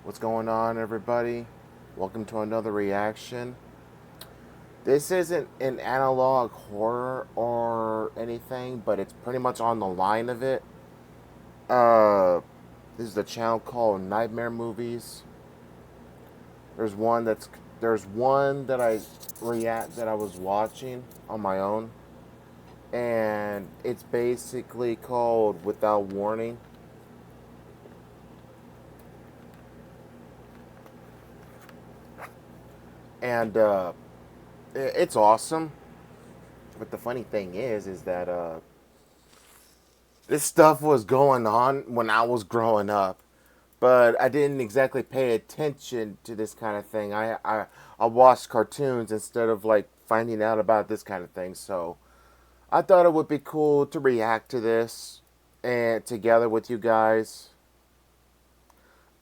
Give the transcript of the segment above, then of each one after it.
What's going on, everybody? Welcome to another reaction. This isn't an analog horror or anything, but it's pretty much on the line of it. Uh, this is a channel called Nightmare Movies. There's one that's there's one that I was watching on my own, and it's basically called Without Warning. And it's awesome. But the funny thing is that this stuff was going on when I was growing up, but I didn't exactly pay attention to this kind of thing. I watched cartoons instead of like finding out about this kind of thing. So I thought it would be cool to react to this and together with you guys.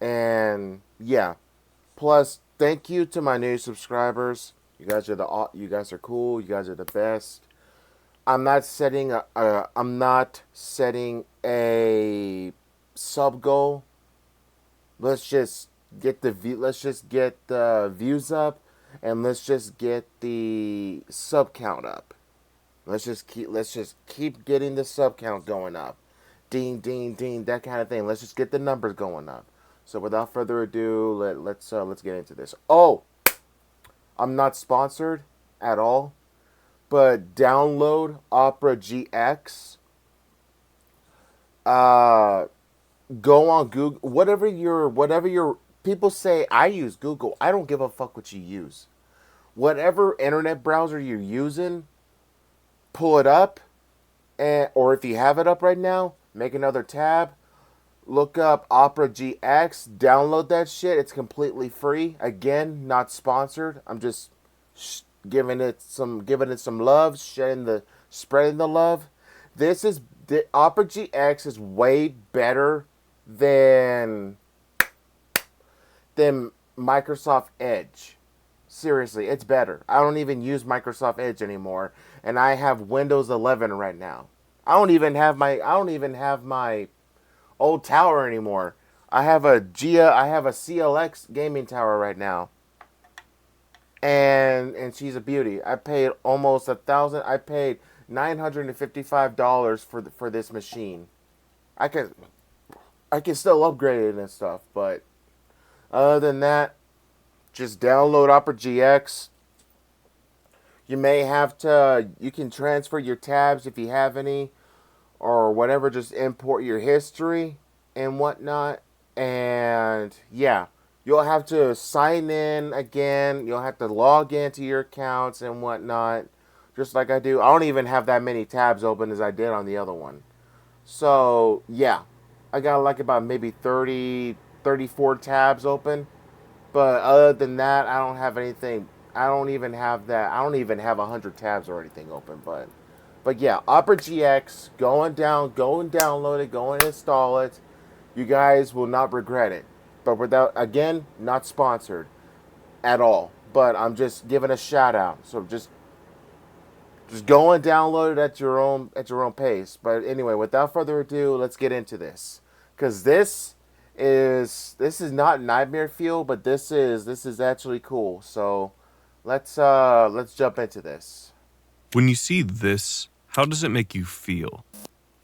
And yeah, plus thank you to my new subscribers. You guys are cool. You guys are the best. I'm not setting a sub goal. Let's just let's just get the views up, and let's just get the sub count up. Let's just keep getting the sub count going up. Ding ding ding, that kind of thing. Let's just get the numbers going up. So without further ado, let's get into this. Oh, I'm not sponsored at all, but download Opera GX. Uh, go on Google. Whatever your people say. I use Google. I don't give a fuck what you use. Whatever internet browser you're using, pull it up, and or if you have it up right now, make another tab. Look up Opera GX. Download that shit. It's completely free. Again, not sponsored. I'm just giving it some love, spreading the love. This is the Opera GX is way better than than Microsoft Edge. Seriously, it's better. I don't even use Microsoft Edge anymore, and I have Windows 11 right now. I don't even have my old tower anymore. I have a CLX gaming tower right now, and she's a beauty. I paid almost 1,000. I paid $955 for this machine. I can I can still upgrade it and stuff, but other than that, just download Opera GX. You can transfer your tabs if you have any, or whatever. Just import your history and whatnot, and yeah, you'll have to sign in again. You'll have to log into your accounts and whatnot, just like I do. I don't even have that many tabs open as I did on the other one. So yeah, I got like about maybe 30, 34 tabs open. But other than that, I don't have anything. I don't even have that. I don't even have 100 tabs or anything open. But yeah, Opera GX, go and download it, go and install it. You guys will not regret it. But without, again, not sponsored at all. But I'm just giving a shout out. So just go and download it at your own pace. But anyway, without further ado, let's get into this, because this is not nightmare fuel, but this is actually cool. So let's jump into this. When you see this, how does it make you feel?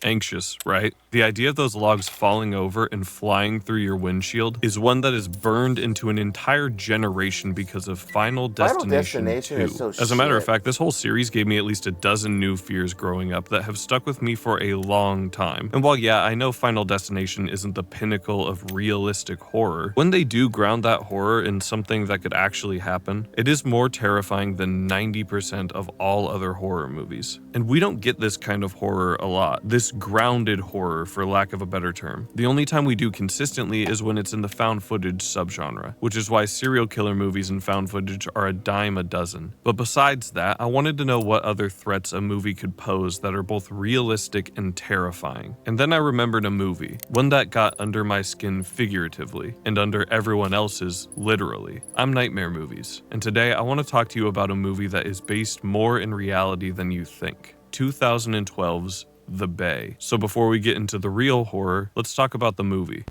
Anxious, right? The idea of those logs falling over and flying through your windshield is one that is burned into an entire generation because of Final Final Destination Destination 2. is so As a matter of shit. fact, this whole series gave me at least a dozen new fears growing up that have stuck with me for a long time. And while yeah, I know Final Destination isn't the pinnacle of realistic horror, when they do ground that horror in something that could actually happen, it is more terrifying than 90% of all other horror movies. And we don't get this kind of horror a lot. This grounded horror, for lack of a better term. The only time we do consistently is when it's in the found footage subgenre, which is why serial killer movies and found footage are a dime a dozen. But besides that, I wanted to know what other threats a movie could pose that are both realistic and terrifying. And then I remembered a movie, one that got under my skin figuratively, and under everyone else's literally. I'm Nightmare Movies, and today I want to talk to you about a movie that is based more in reality than you think. 2012's The Bay. So before we get into the real horror, let's talk about the movie.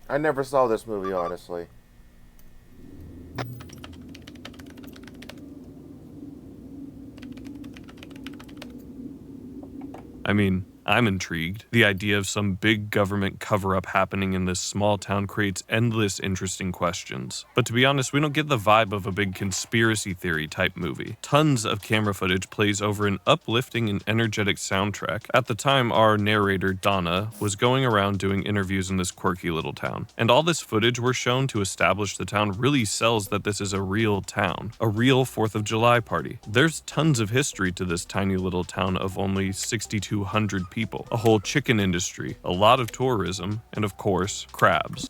I never saw this movie, honestly. I mean, I'm intrigued. The idea of some big government cover-up happening in this small town creates endless interesting questions. But to be honest, we don't get the vibe of a big conspiracy theory type movie. Tons of camera footage plays over an uplifting and energetic soundtrack. At the time, our narrator, Donna, was going around doing interviews in this quirky little town. And all this footage we're shown to establish the town really sells that this is a real town, a real 4th of July party. There's tons of history to this tiny little town of only 6,200 people, a whole chicken industry, a lot of tourism, and of course, crabs.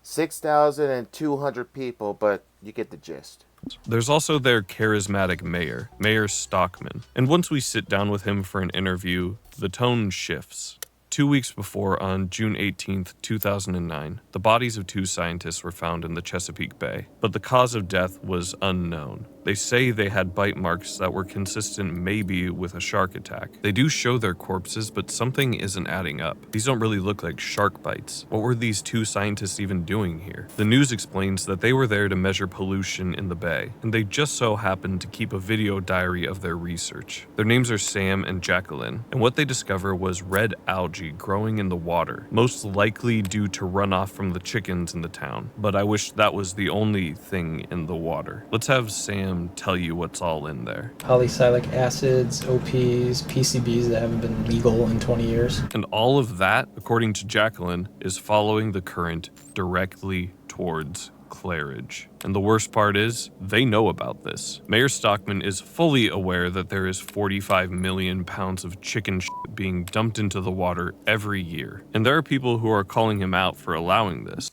6,200 people, but you get the gist. There's also their charismatic mayor, Mayor Stockman, and once we sit down with him for an interview, the tone shifts. 2 weeks before, on June 18th, 2009, the bodies of 2 scientists were found in the Chesapeake Bay, but the cause of death was unknown. They say they had bite marks that were consistent maybe with a shark attack. They do show their corpses, but something isn't adding up. These don't really look like shark bites. What were these 2 scientists even doing here? The news explains that they were there to measure pollution in the bay, and they just so happened to keep a video diary of their research. Their names are Sam and Jacqueline, and what they discover was red algae growing in the water, most likely due to runoff from the chickens in the town. But I wish that was the only thing in the water. Let's have Sam tell you what's all in there. Polycyclic acids, OPs, PCBs that haven't been legal in 20 years. And all of that, according to Jacqueline, is following the current directly towards Claridge. And the worst part is, they know about this. Mayor Stockman is fully aware that there is 45 million pounds of chicken shit being dumped into the water every year. And there are people who are calling him out for allowing this.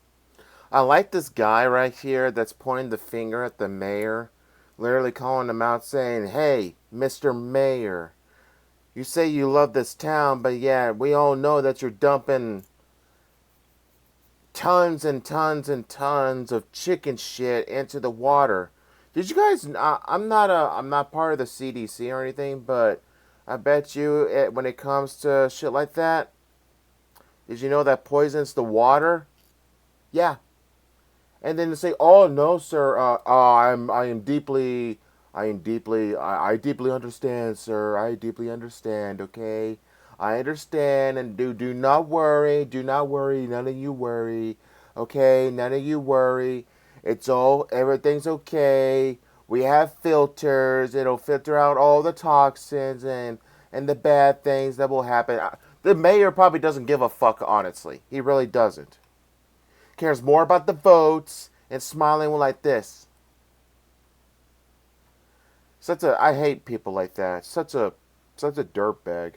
I like this guy right here that's pointing the finger at the mayor, literally calling him out saying, "Hey, Mr. Mayor, you say you love this town, but yeah, we all know that you're dumping tons and tons and tons of chicken shit into the water." Did you guys? I'm not part of the CDC or anything, but I bet you when it comes to shit like that, did you know that poisons the water? Yeah. And then to say, "Oh no, sir, I deeply understand, sir. I deeply understand. Okay, I understand, and do not worry, none of you worry. Okay, none of you worry. Everything's okay. We have filters. It'll filter out all the toxins and the bad things that will happen." The mayor probably doesn't give a fuck, honestly. He really doesn't. Cares more about the votes and smiling like this. I hate people like that. Such a dirtbag.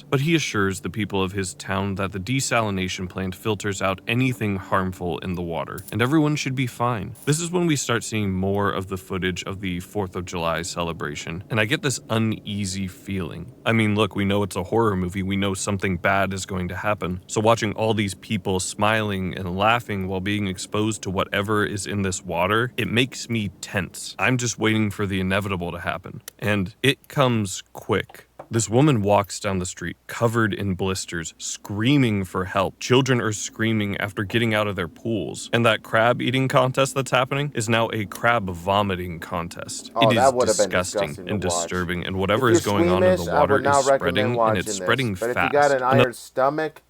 But he assures the people of his town that the desalination plant filters out anything harmful in the water, and everyone should be fine. This is when we start seeing more of the footage of the 4th of July celebration, and I get this uneasy feeling. I mean, look, we know it's a horror movie, we know something bad is going to happen, so watching all these people smiling and laughing while being exposed to whatever is in this water, it makes me tense. I'm just waiting for the inevitable to happen, and it comes quick. This woman walks down the street covered in blisters, screaming for help. Children are screaming after getting out of their pools. And that crab eating contest that's happening is now a crab vomiting contest. Oh, it that is would have been disgusting disgusting and to watch. disturbing, and whatever is going on in the water is spreading, and it's spreading fast. But if you got an iron stomach,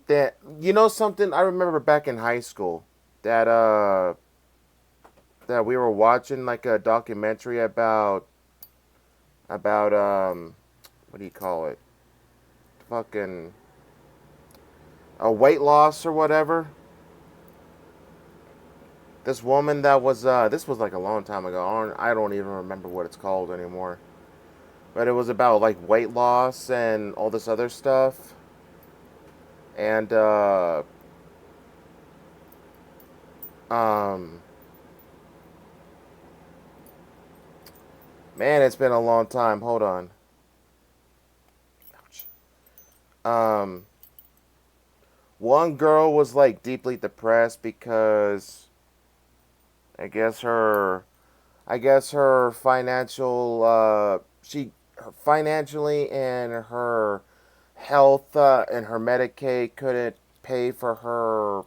that, you know something, I remember back in high school that we were watching like a documentary about what do you call it? Fucking a weight loss or whatever. This woman that was this was like a long time ago. I don't even remember what it's called anymore. But it was about like weight loss and all this other stuff. And man, it's been a long time. Hold on. One girl was like deeply depressed because I guess her financial financially and her health and her Medicaid couldn't pay for her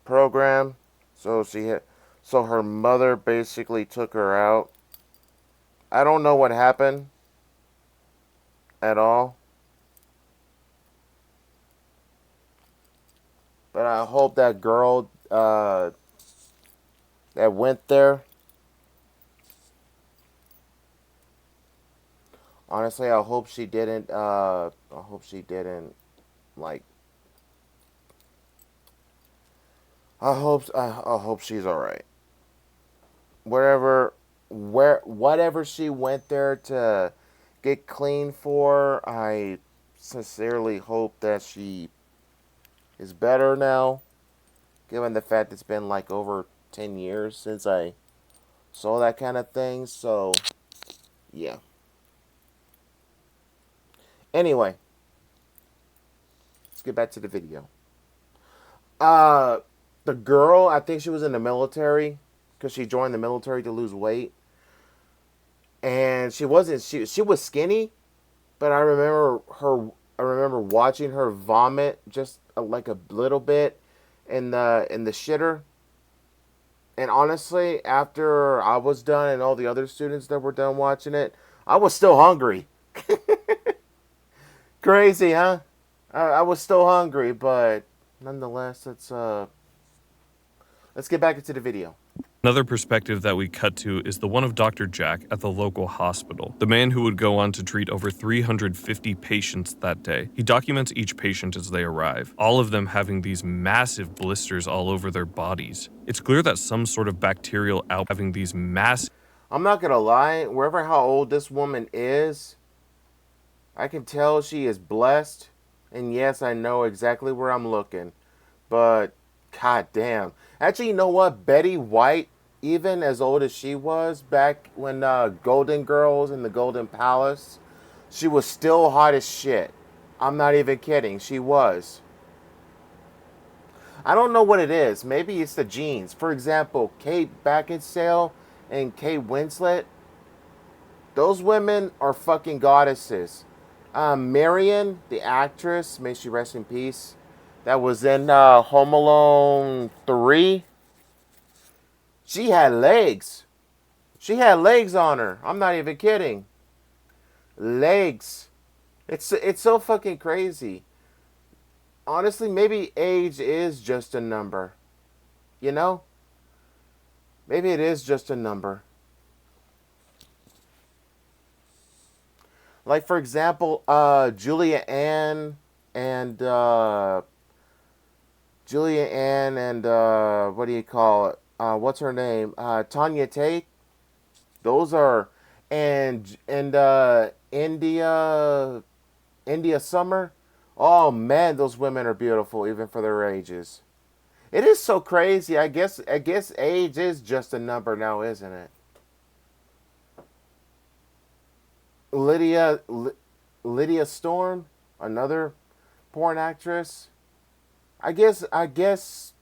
program, so So her mother basically took her out. I don't know what happened at all. But I hope that girl that went there, honestly, I hope she didn't, like, I hope she's alright. Whatever she went there to get clean for, I sincerely hope that she is better now, given the fact it's been like over 10 years since I saw that kind of thing. So, yeah. Anyway, let's get back to the video. Uh, the girl, I think she was in the military because she joined the military to lose weight, and she wasn't. She was skinny, but I remember watching her vomit just like a little bit in the shitter. And honestly, after I was done and all the other students that were done watching it, I was still hungry. Crazy, huh? I was still hungry, but nonetheless, let's get back into the video. Another perspective that we cut to is the one of Dr. Jack at the local hospital, the man who would go on to treat over 350 patients that day. He documents each patient as they arrive, all of them having these massive blisters all over their bodies. It's clear that some sort of bacterial having these massive... I'm not gonna lie, wherever how old this woman is, I can tell she is blessed. And yes, I know exactly where I'm looking. But, god damn. Actually, you know what? Betty White, even as old as she was back when Golden Girls in the Golden Palace, she was still hot as shit. I'm not even kidding. She was. I don't know what it is. Maybe it's the genes. For example, Kate Beckinsale and Kate Winslet. Those women are fucking goddesses. Marion, the actress, may she rest in peace, that was in Home Alone 3. She had legs. She had legs on her. I'm not even kidding. Legs. It's so fucking crazy. Honestly, maybe age is just a number. You know? Maybe it is just a number. Like, for example, Julia Ann and what do you call it? What's her name? Tanya Tate. Those are and India Summer. Oh man, those women are beautiful even for their ages. It is so crazy. I guess age is just a number now, isn't it? Lydia Storm, another porn actress. I guess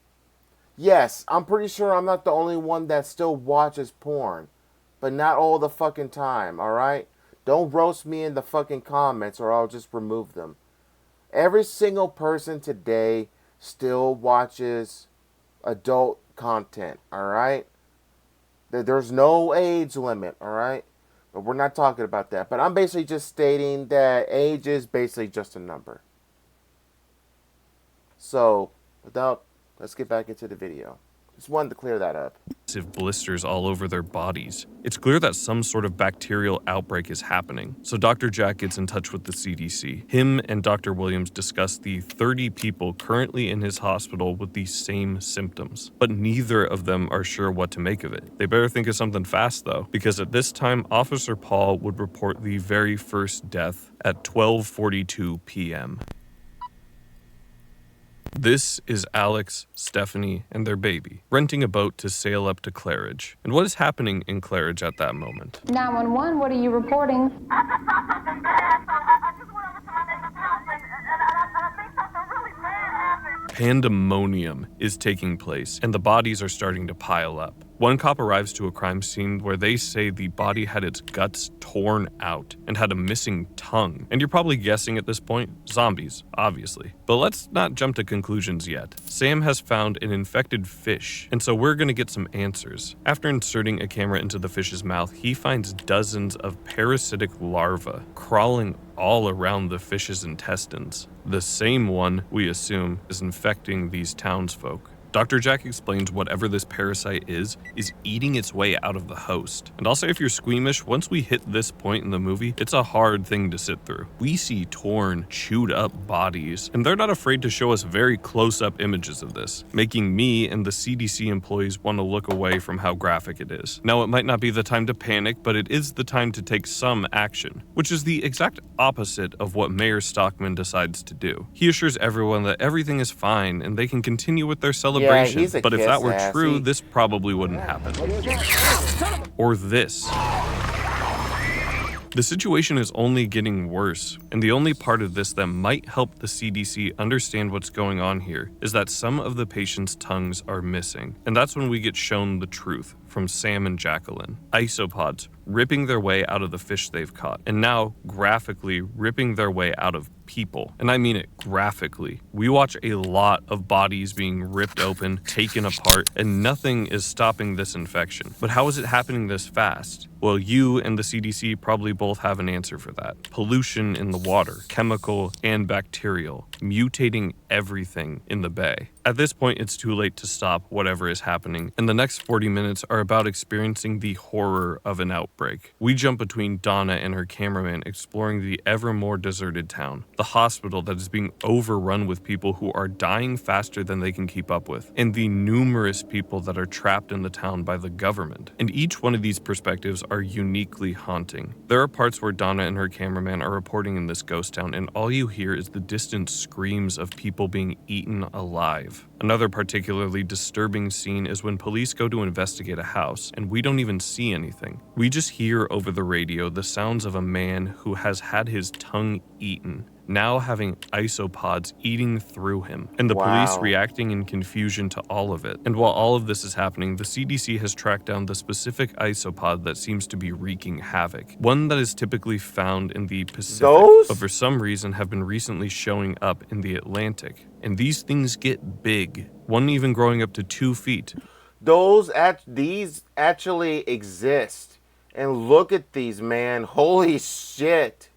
yes, I'm pretty sure I'm not the only one that still watches porn, but not all the fucking time, all right? Don't roast me in the fucking comments or I'll just remove them. Every single person today still watches adult content, all right? There's no age limit, all right? But we're not talking about that. But I'm basically just stating that age is basically just a number. So, let's get back into the video. Just wanted to clear that up. Massive blisters all over their bodies. It's clear that some sort of bacterial outbreak is happening. So Dr. Jack gets in touch with the CDC. Him and Dr. Williams discuss the 30 people currently in his hospital with these same symptoms. But neither of them are sure what to make of it. They better think of something fast though, because at this time, Officer Paul would report the very first death at 12:42 p.m. This is Alex, Stephanie, and their baby, renting a boat to sail up to Claridge. And what is happening in Claridge at that moment? 911, what are you reporting? I just saw something bad. I just went over to my neighbor's house and I think something really bad happened. Pandemonium is taking place, and the bodies are starting to pile up. One cop arrives to a crime scene where they say the body had its guts torn out and had a missing tongue. And you're probably guessing at this point, zombies, obviously. But let's not jump to conclusions yet. Sam has found an infected fish, and so we're gonna get some answers. After inserting a camera into the fish's mouth, he finds dozens of parasitic larvae crawling all around the fish's intestines. The same one, we assume, is infecting these townsfolk. Dr. Jack explains whatever this parasite is eating its way out of the host. And I'll say if you're squeamish, once we hit this point in the movie, it's a hard thing to sit through. We see torn, chewed up bodies, and they're not afraid to show us very close-up images of this, making me and the CDC employees want to look away from how graphic it is. Now, it might not be the time to panic, but it is the time to take some action, which is the exact opposite of what Mayor Stockman decides to do. He assures everyone that everything is fine and they can continue with their celebration. he's a But if that were kiss-ass. true, this probably wouldn't happen. Or this. The situation is only getting worse, and the only part of this that might help the CDC understand what's going on here is that some of the patients' tongues are missing. And that's when we get shown the truth from Sam and Jacqueline. Isopods ripping their way out of the fish they've caught, and now graphically ripping their way out of people. And I mean it graphically. We watch a lot of bodies being ripped open, taken apart, and nothing is stopping this infection. But how is it happening this fast? Well, you and the CDC probably both have an answer for that. Pollution in the water, chemical and bacterial, mutating everything in the bay. At this point, it's too late to stop whatever is happening, and the next 40 minutes are about experiencing the horror of an outbreak. We jump between Donna and her cameraman exploring the ever more deserted town, the hospital that is being overrun with people who are dying faster than they can keep up with, and the numerous people that are trapped in the town by the government. And each one of these perspectives are uniquely haunting. There are parts where Donna and her cameraman are reporting in this ghost town, and all you hear is the distant screams of people being eaten alive. Another particularly disturbing scene is when police go to investigate a house, and we don't even see anything. We just hear over the radio the sounds of a man who has had his tongue eaten, now having isopods eating through him, and the police reacting in confusion to all of it. And while all of this is happening, the CDC has tracked down the specific isopod that seems to be wreaking havoc, one that is typically found in the Pacific, but for some reason have been recently showing up in the Atlantic. And these things get big, one even growing up to 2 feet. These actually exist. And look at these, man. Holy shit.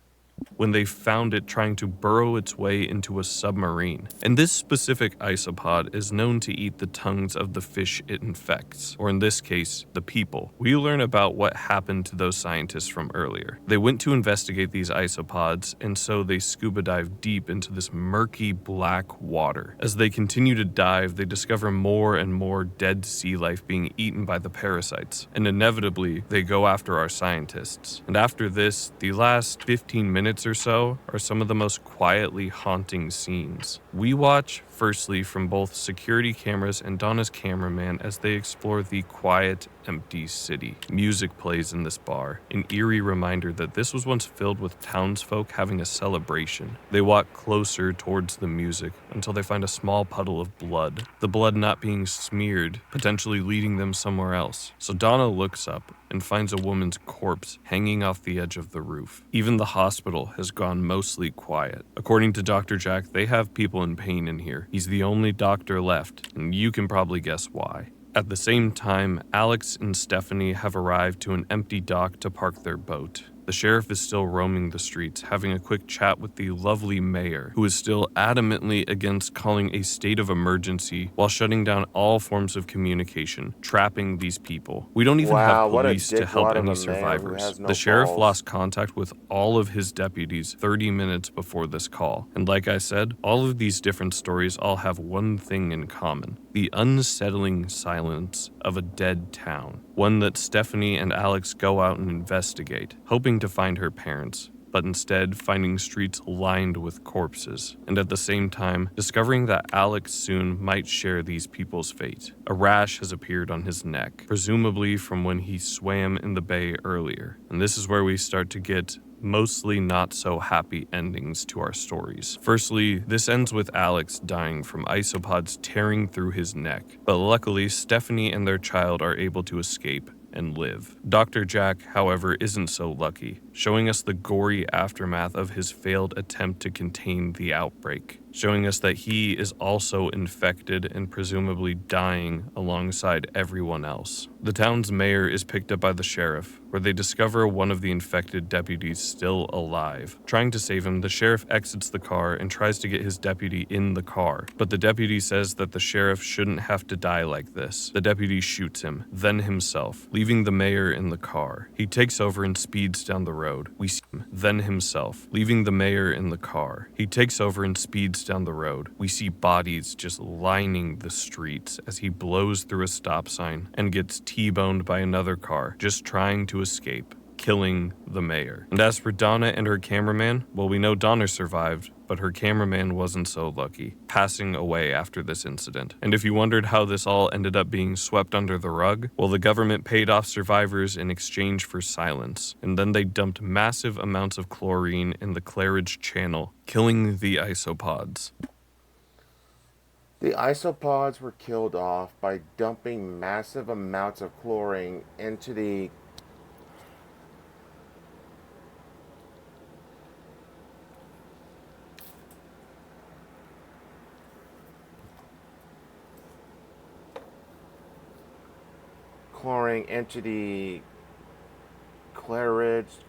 When they found it trying to burrow its way into a submarine. And this specific isopod is known to eat the tongues of the fish it infects, or in this case, the people. We learn about what happened to those scientists from earlier. They went to investigate these isopods, and so they scuba dive deep into this murky black water. As they continue to dive, they discover more and more dead sea life being eaten by the parasites, and inevitably, they go after our scientists. And after this, the last 15 minutes or so are some of the most quietly haunting scenes. We watch, firstly, from both security cameras and Donna's cameraman as they explore the quiet, empty city. Music plays in this bar, an eerie reminder that this was once filled with townsfolk having a celebration. They walk closer towards the music until they find a small puddle of blood, the blood not being smeared, potentially leading them somewhere else. So Donna looks up and finds a woman's corpse hanging off the edge of the roof. Even the hospital has gone mostly quiet. According to Dr. Jack, they have people in pain in here. He's the only doctor left, and you can probably guess why. At the same time, Alex and Stephanie have arrived to an empty dock to park their boat. The sheriff is still roaming the streets, having a quick chat with the lovely mayor, who is still adamantly against calling a state of emergency while shutting down all forms of communication, trapping these people. We don't even have police to help any survivors. The sheriff lost contact with all of his deputies 30 minutes before this call. And like I said, all of these different stories all have one thing in common: the unsettling silence of a dead town. One that Stephanie and Alex go out and investigate, hoping to find her parents, but instead finding streets lined with corpses, and at the same time discovering that Alex soon might share these people's fate. A rash has appeared on his neck, presumably from when he swam in the bay earlier, and this is where we start to get mostly not so happy endings to our stories. Firstly, this ends with Alex dying from isopods tearing through his neck, but luckily Stephanie and their child are able to escape and live. Dr. Jack, however, isn't so lucky, showing us the gory aftermath of his failed attempt to contain the outbreak, showing us that he is also infected and presumably dying alongside everyone else. The town's mayor is picked up by the sheriff, where they discover one of the infected deputies still alive. Trying to save him, the sheriff exits the car and tries to get his deputy in the car, but the deputy says that the sheriff shouldn't have to die like this. The deputy shoots him, then himself, leaving the mayor in the car. He takes over and speeds down the road. We see him, then himself, leaving the mayor in the car. He takes over and speeds down the road. We see bodies just lining the streets as he blows through a stop sign and gets T-boned by another car, just trying to escape, killing the mayor. And as for Donna and her cameraman, well, we know Donna survived, but her cameraman wasn't so lucky, passing away after this incident. And if you wondered how this all ended up being swept under the rug, well, the government paid off survivors in exchange for silence, and then they dumped massive amounts of chlorine in the Claridge Channel, killing the isopods. The isopods were killed off by dumping massive amounts of chlorine into the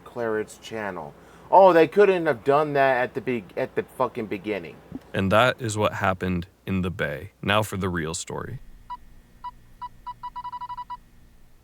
Claridge Channel. Oh, they couldn't have done that at the fucking beginning. And that is what happened in the Bay. Now for the real story.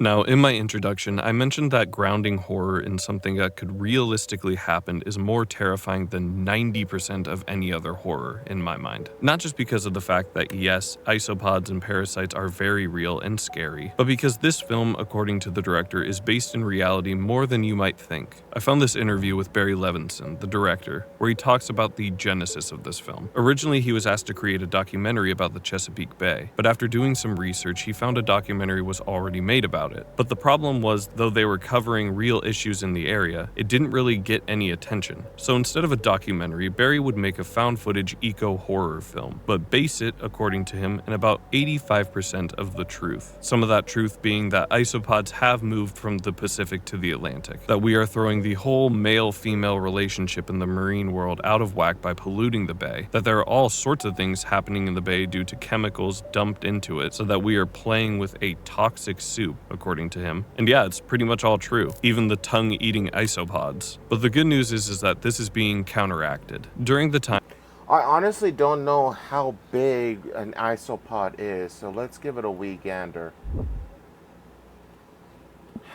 Now, in my introduction, I mentioned that grounding horror in something that could realistically happen is more terrifying than 90% of any other horror in my mind. Not just because of the fact that yes, isopods and parasites are very real and scary, but because this film, according to the director, is based in reality more than you might think. I found this interview with Barry Levinson, the director, where he talks about the genesis of this film. Originally, he was asked to create a documentary about the Chesapeake Bay, but after doing some research, he found a documentary was already made about it. But the problem was, though they were covering real issues in the area, it didn't really get any attention. So instead of a documentary, Barry would make a found footage eco-horror film, but base it, according to him, in about 85% of the truth. Some of that truth being that isopods have moved from the Pacific to the Atlantic, that we are throwing the whole male-female relationship in the marine world out of whack by polluting the bay, that there are all sorts of things happening in the bay due to chemicals dumped into it, so that we are playing with a toxic soup, according to him. And yeah, it's pretty much all true, even the tongue-eating isopods. But the good news is that this is being counteracted. During the time I honestly don't know how big an isopod is, so let's give it a wee gander.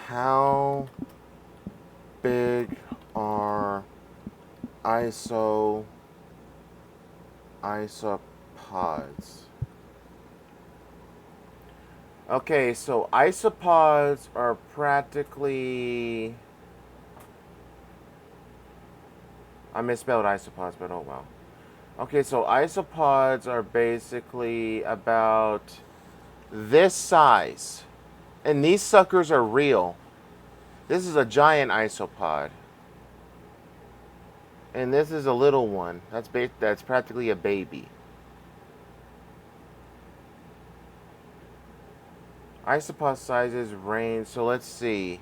How big are isopods? Okay, so isopods are practically... I misspelled isopods, but oh well. Okay, so isopods are basically about this size. And these suckers are real. This is a giant isopod. And this is a little one. That's practically a baby. Isopod sizes range, so let's see.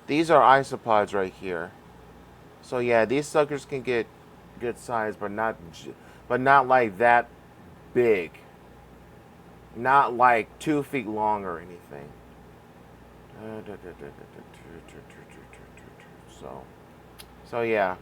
These are isopods right here. So yeah, these suckers can get good size, but not like that big. Not like 2 feet long or anything. So yeah.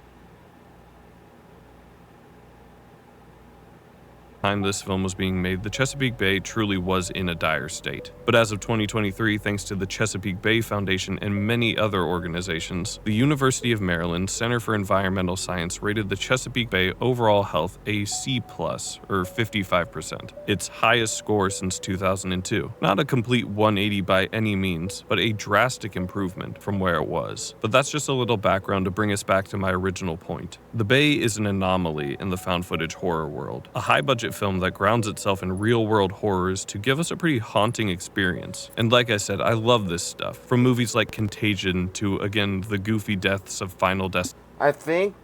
time this film was being made, the Chesapeake Bay truly was in a dire state. But as of 2023, thanks to the Chesapeake Bay Foundation and many other organizations, the University of Maryland Center for Environmental Science rated the Chesapeake Bay overall health a C+, or 55%, its highest score since 2002. Not a complete 180 by any means, but a drastic improvement from where it was. But that's just a little background to bring us back to my original point. The Bay is an anomaly in the found footage horror world. A high-budget budget film that grounds itself in real-world horrors to give us a pretty haunting experience. And like I said, I love this stuff. From movies like Contagion to, again, the goofy deaths of Final Destination. I think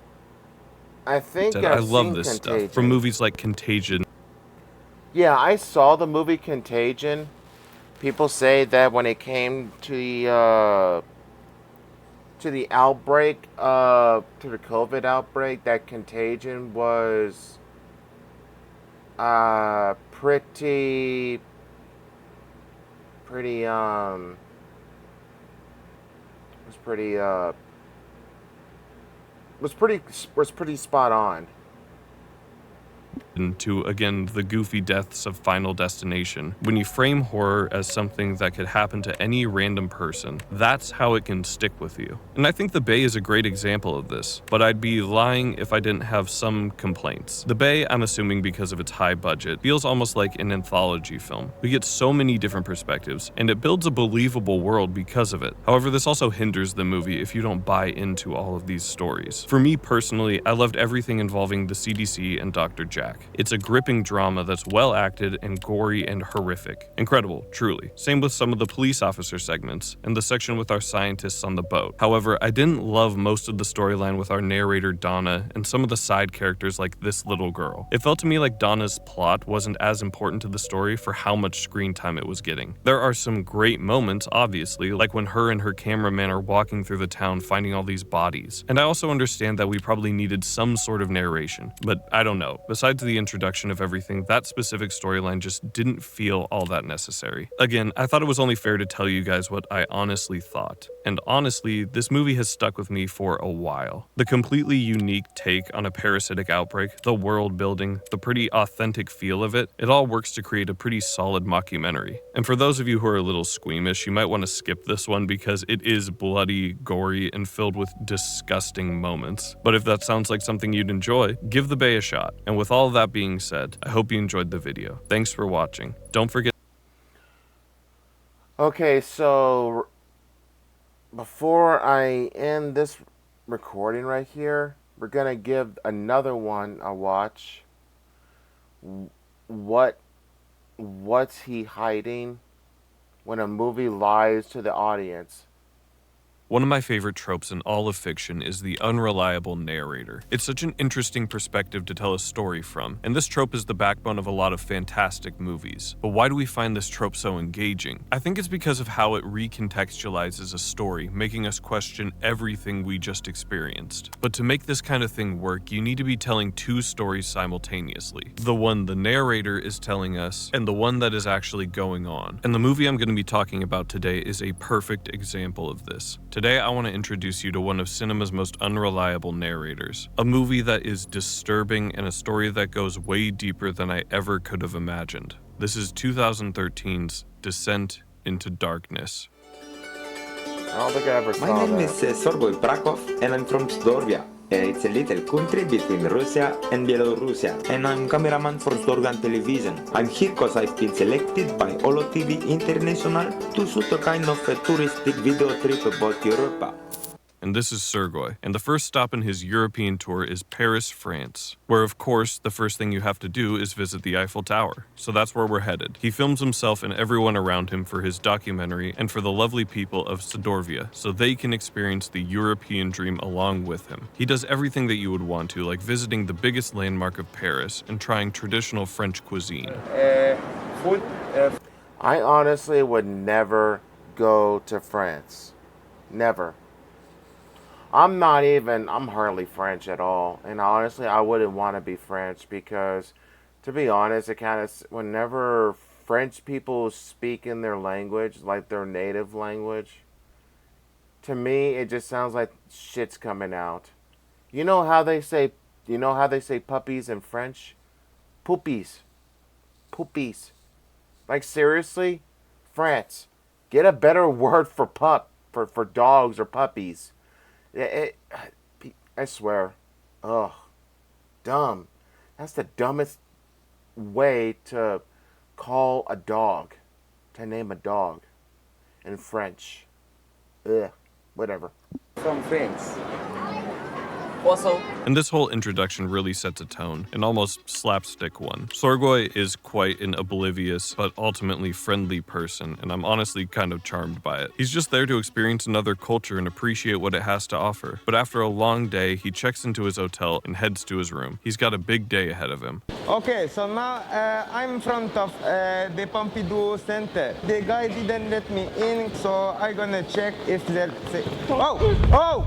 I I've love seen this Contagion. stuff. From movies like Contagion. Yeah, I saw the movie Contagion. People say that when it came to the outbreak, to the COVID outbreak, that Contagion was pretty was pretty spot on. To, again, the goofy deaths of Final Destination. When you frame horror as something that could happen to any random person, that's how it can stick with you. And I think The Bay is a great example of this, but I'd be lying if I didn't have some complaints. The Bay, I'm assuming because of its high budget, feels almost like an anthology film. We get so many different perspectives, and it builds a believable world because of it. However, this also hinders the movie if you don't buy into all of these stories. For me personally, I loved everything involving the CDC and Dr. Jack. It's a gripping drama that's well acted and gory and horrific. Incredible, truly. Same with some of the police officer segments and the section with our scientists on the boat. However, I didn't love most of the storyline with our narrator Donna and some of the side characters like this little girl. It felt to me like Donna's plot wasn't as important to the story for how much screen time it was getting. There are some great moments, obviously, like when her and her cameraman are walking through the town finding all these bodies. And I also understand that we probably needed some sort of narration, but I don't know. Besides the introduction of everything, that specific storyline just didn't feel all that necessary. Again, I thought it was only fair to tell you guys what I honestly thought. And honestly, this movie has stuck with me for a while. The completely unique take on a parasitic outbreak, the world building, the pretty authentic feel of it, it all works to create a pretty solid mockumentary. And for those of you who are a little squeamish, you might want to skip this one because it is bloody, gory, and filled with disgusting moments. But if that sounds like something you'd enjoy, give The Bay a shot. And with all that being said, I hope you enjoyed the video. Thanks for watching. Don't forget. Okay, so before I end this recording right here, we're gonna give another one a watch. What's he hiding when a movie lies to the audience? One of my favorite tropes in all of fiction is the unreliable narrator. It's such an interesting perspective to tell a story from, and this trope is the backbone of a lot of fantastic movies. But why do we find this trope so engaging? I think it's because of how it recontextualizes a story, making us question everything we just experienced. But to make this kind of thing work, you need to be telling two stories simultaneously. The one the narrator is telling us, and the one that is actually going on. And the movie I'm going to be talking about today is a perfect example of this. Today, I want to introduce you to one of cinema's most unreliable narrators. A movie that is disturbing and a story that goes way deeper than I ever could have imagined. This is 2013's Descent into Darkness. I don't think I ever saw My name that. is Sorboy Prakov and I'm from Zdorvia. It's a little country between Russia and Belarusia, and I'm cameraman for Zdorgan Television. I'm here because I've been selected by Olo TV International to shoot a kind of a touristic video trip about Europa. And this is Sergey, and the first stop in his European tour is Paris, France, where of course the first thing you have to do is visit the Eiffel Tower. So that's where we're headed. He films himself and everyone around him for his documentary and for the lovely people of Zdorvia, so they can experience the European dream along with him. He does everything that you would want to, like visiting the biggest landmark of Paris and trying traditional French cuisine. I honestly would never go to France. Never. I'm hardly French at all. And honestly, I wouldn't want to be French because, to be honest, whenever French people speak in their language, like their native language, to me, it just sounds like shit's coming out. You know how they say puppies in French? Poopies. Poopies. Like, seriously? France. Get a better word for for dogs or puppies. I swear. Ugh. Dumb. That's the dumbest way to call a dog. To name a dog. In French. Ugh. Whatever. From France. And this whole introduction really sets a tone, an almost slapstick one. Sorgoy is quite an oblivious, but ultimately friendly person, and I'm honestly kind of charmed by it. He's just there to experience another culture and appreciate what it has to offer. But after a long day, he checks into his hotel and heads to his room. He's got a big day ahead of him. Okay, so now I'm in front of the Pompidou Center. The guy didn't let me in, so I'm gonna check if they'll say, oh!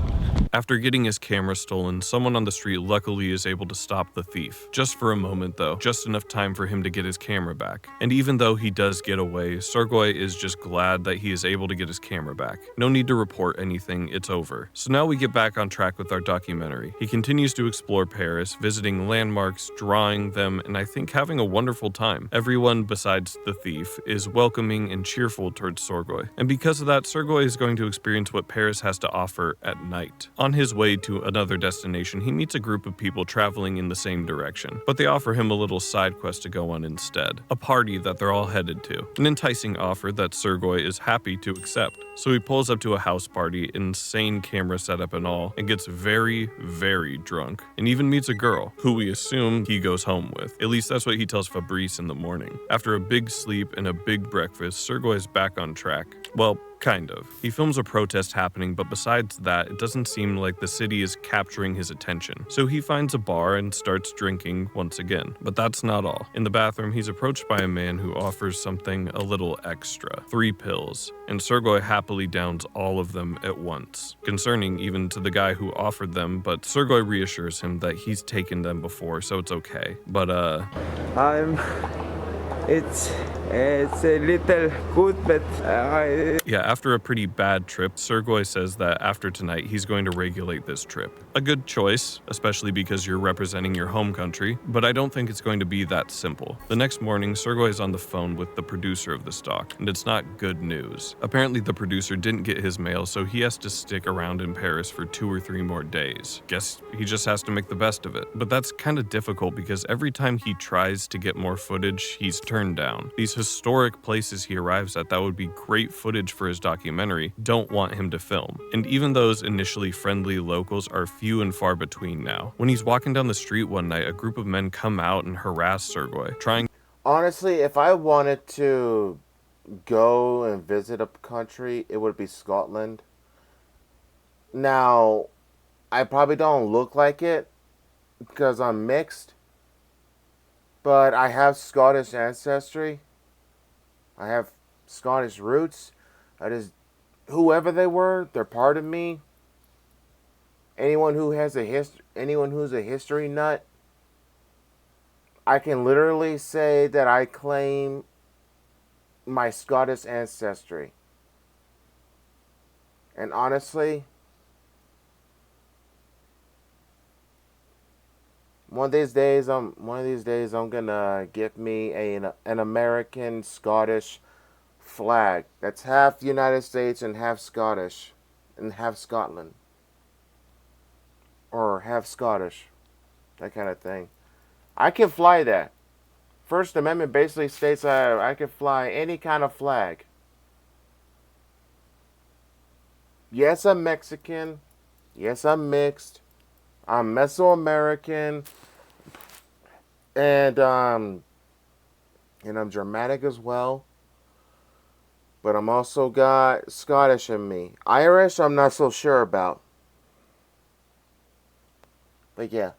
After getting his camera stolen, someone on the street luckily is able to stop the thief. Just for a moment though, just enough time for him to get his camera back. And even though he does get away, Sorgoy is just glad that he is able to get his camera back. No need to report anything, it's over. So now we get back on track with our documentary. He continues to explore Paris, visiting landmarks, drawing them, and I think having a wonderful time. Everyone besides the thief is welcoming and cheerful towards Sorgoy. And because of that, Sorgoy is going to experience what Paris has to offer at night. On his way to another destination, he meets a group of people traveling in the same direction, but they offer him a little side quest to go on instead, a party that they're all headed to. An enticing offer that Sorgoy is happy to accept. So he pulls up to a house party, insane camera setup and all, and gets very, very drunk, and even meets a girl, who we assume he goes home with. At least that's what he tells Fabrice in the morning. After a big sleep and a big breakfast, Sorgoy is back on track. Well, kind of. He films a protest happening, but besides that, it doesn't seem like the city is capturing his attention. So he finds a bar and starts drinking once again. But that's not all. In the bathroom, he's approached by a man who offers something a little extra. 3 pills. And Sorgoy happily downs all of them at once. Concerning even to the guy who offered them, but Sorgoy reassures him that he's taken them before, so it's okay. But It's a little good, but yeah, after a pretty bad trip, Sorgoy says that after tonight, he's going to regulate this trip. A good choice, especially because you're representing your home country, but I don't think it's going to be that simple. The next morning, Sorgoy is on the phone with the producer of this doc, and it's not good news. Apparently, the producer didn't get his mail, so he has to stick around in Paris for 2 or 3 more days. Guess he just has to make the best of it. But that's kind of difficult because every time he tries to get more footage, he's turned down. These historic places he arrives at that would be great footage for his documentary don't want him to film. And even those initially friendly locals are few and far between now. When he's walking down the street one night, a group of men come out and harass Sorgoy, trying. Honestly, if I wanted to go and visit a country, it would be Scotland. Now, I probably don't look like it because I'm mixed, but I have Scottish ancestry. I have Scottish roots. Whoever they were, they're part of me. Anyone who's a history nut, I can literally say that I claim my Scottish ancestry. And honestly, one of these days I'm gonna get me an American Scottish flag that's half United States and half Scottish and half Scotland, or half Scottish, that kind of thing. I can fly that. First Amendment basically states I can fly any kind of flag. Yes, I'm Mexican. Yes, I'm mixed. I'm Mesoamerican, and I'm Germanic as well. But I'm also got Scottish in me. Irish, I'm not so sure about. But yeah.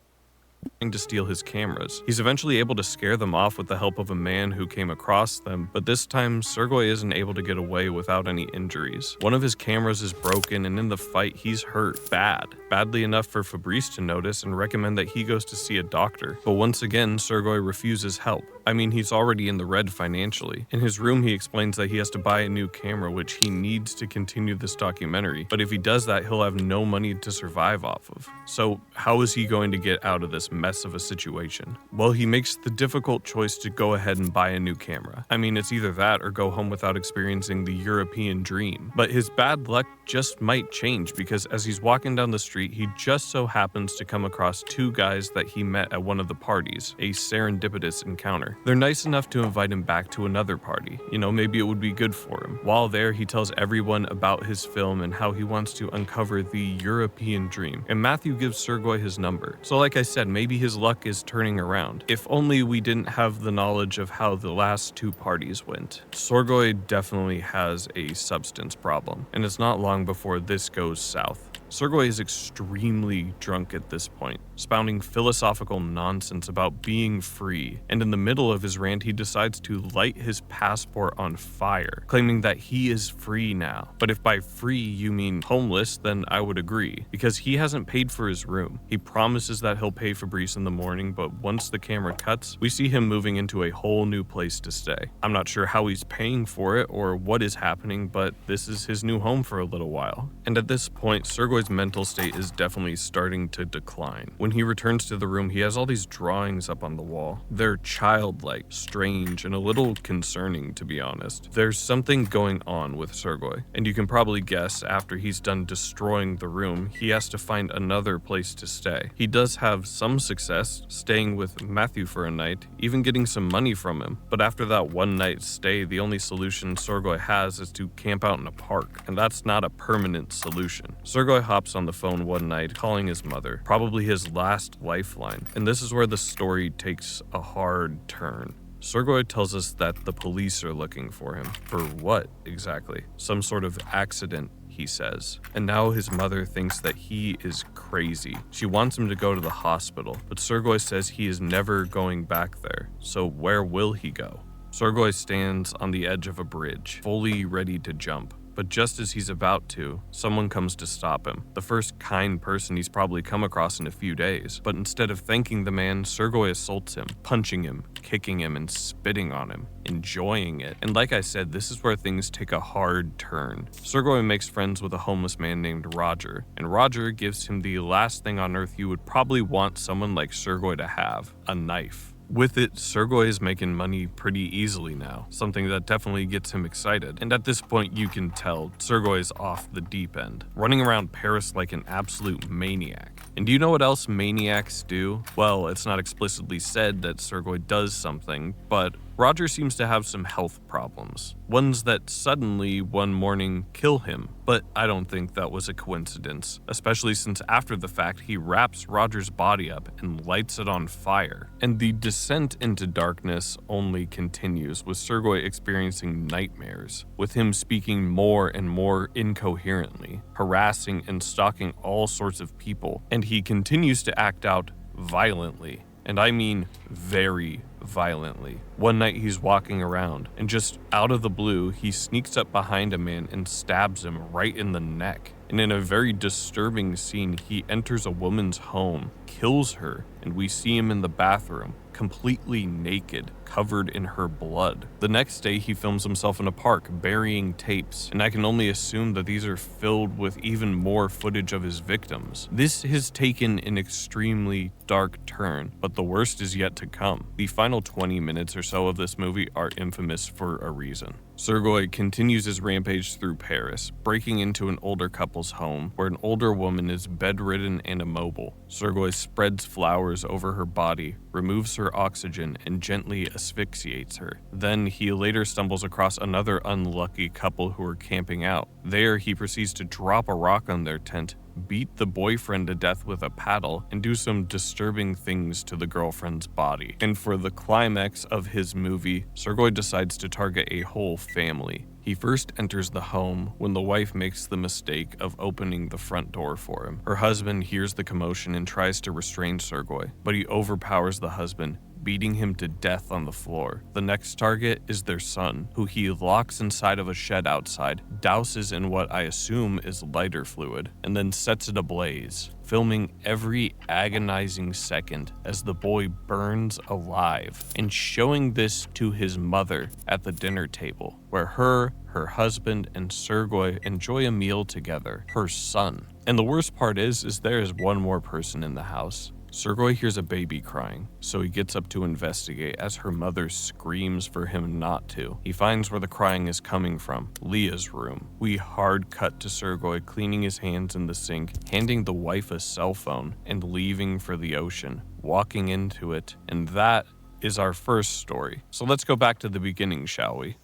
To steal his cameras. He's eventually able to scare them off with the help of a man who came across them, but this time Sorgoy isn't able to get away without any injuries. One of his cameras is broken, and in the fight he's hurt badly enough for Fabrice to notice and recommend that he goes to see a doctor. But once again, Sorgoy refuses help. I mean, he's already in the red financially. In his room, he explains that he has to buy a new camera, which he needs to continue this documentary. But if he does that, he'll have no money to survive off of. So how is he going to get out of this mess mess of a situation. Well, he makes the difficult choice to go ahead and buy a new camera. I mean, it's either that or go home without experiencing the European dream. But his bad luck just might change because as he's walking down the street, he just so happens to come across two guys that he met at one of the parties, a serendipitous encounter. They're nice enough to invite him back to another party. You know, maybe it would be good for him. While there, he tells everyone about his film and how he wants to uncover the European dream. And Matthew gives Sergei his number. So like I said, maybe his luck is turning around. If only we didn't have the knowledge of how the last two parties went. Sergei definitely has a substance problem, and it's not long before this goes south. Sergei is extremely drunk at this point, spouting philosophical nonsense about being free, and in the middle of his rant he decides to light his passport on fire, claiming that he is free now. But if by free you mean homeless, then I would agree, because he hasn't paid for his room. He promises that he'll pay Fabrice in the morning, but once the camera cuts, we see him moving into a whole new place to stay. I'm not sure how he's paying for it or what is happening, but this is his new home for a little while. And at this point, Sergei's mental state is definitely starting to decline. When he returns to the room, he has all these drawings up on the wall. They're childlike, strange, and a little concerning, to be honest. There's something going on with Sergei, and you can probably guess after he's done destroying the room, he has to find another place to stay. He does have some success staying with Matthew for a night, even getting some money from him, but after that one night stay, the only solution Sergei has is to camp out in a park, and that's not a permanent solution. Sergei hops on the phone one night calling his mother, probably his last lifeline, and this is where the story takes a hard turn. Sergei tells us that the police are looking for him. For what exactly? Some sort of accident, he says. And now his mother thinks that he is crazy. She wants him to go to the hospital, but Sergei says he is never going back there. So where will he go? Sergei stands on the edge of a bridge, fully ready to jump. But just as he's about to, someone comes to stop him. The first kind person he's probably come across in a few days. But instead of thanking the man, Sergei assaults him, punching him, kicking him, and spitting on him, enjoying it. And like I said, this is where things take a hard turn. Sergei makes friends with a homeless man named Roger, and Roger gives him the last thing on earth you would probably want someone like Sergei to have, a knife. With it, Sergei is making money pretty easily now, something that definitely gets him excited. And at this point, you can tell Sergei is off the deep end, running around Paris like an absolute maniac. And do you know what else maniacs do? Well, it's not explicitly said that Sergei does something, but Roger seems to have some health problems, ones that suddenly one morning kill him. But I don't think that was a coincidence, especially since after the fact he wraps Roger's body up and lights it on fire. And the descent into darkness only continues, with Sergei experiencing nightmares, with him speaking more and more incoherently, harassing and stalking all sorts of people, and he continues to act out violently. And I mean very violently. One night he's walking around, and just out of the blue, he sneaks up behind a man and stabs him right in the neck. And in a very disturbing scene, he enters a woman's home, kills her, and we see him in the bathroom, completely naked, covered in her blood. The next day, he films himself in a park, burying tapes, and I can only assume that these are filled with even more footage of his victims. This has taken an extremely dark turn, but the worst is yet to come. The final 20 minutes or so of this movie are infamous for a reason. Sergei continues his rampage through Paris, breaking into an older couple's home where an older woman is bedridden and immobile. Sergei spreads flowers over her body, removes her oxygen, and gently asphyxiates her. Then he later stumbles across another unlucky couple who are camping out. There, he proceeds to drop a rock on their tent, beat the boyfriend to death with a paddle, and do some disturbing things to the girlfriend's body. And for the climax of his movie, Sergei decides to target a whole family. He first enters the home when the wife makes the mistake of opening the front door for him. Her husband hears the commotion and tries to restrain Sergei, but he overpowers the husband, beating him to death on the floor. The next target is their son, who he locks inside of a shed outside, douses in what I assume is lighter fluid, and then sets it ablaze, filming every agonizing second as the boy burns alive, and showing this to his mother at the dinner table, where her husband, and Sergei enjoy a meal together, her son. And the worst part is there is one more person in the house. Sergei hears a baby crying, so he gets up to investigate as her mother screams for him not to. He finds where the crying is coming from, Leah's room. We hard cut to Sergei cleaning his hands in the sink, handing the wife a cell phone, and leaving for the ocean, walking into it, and that is our first story. So let's go back to the beginning, shall we?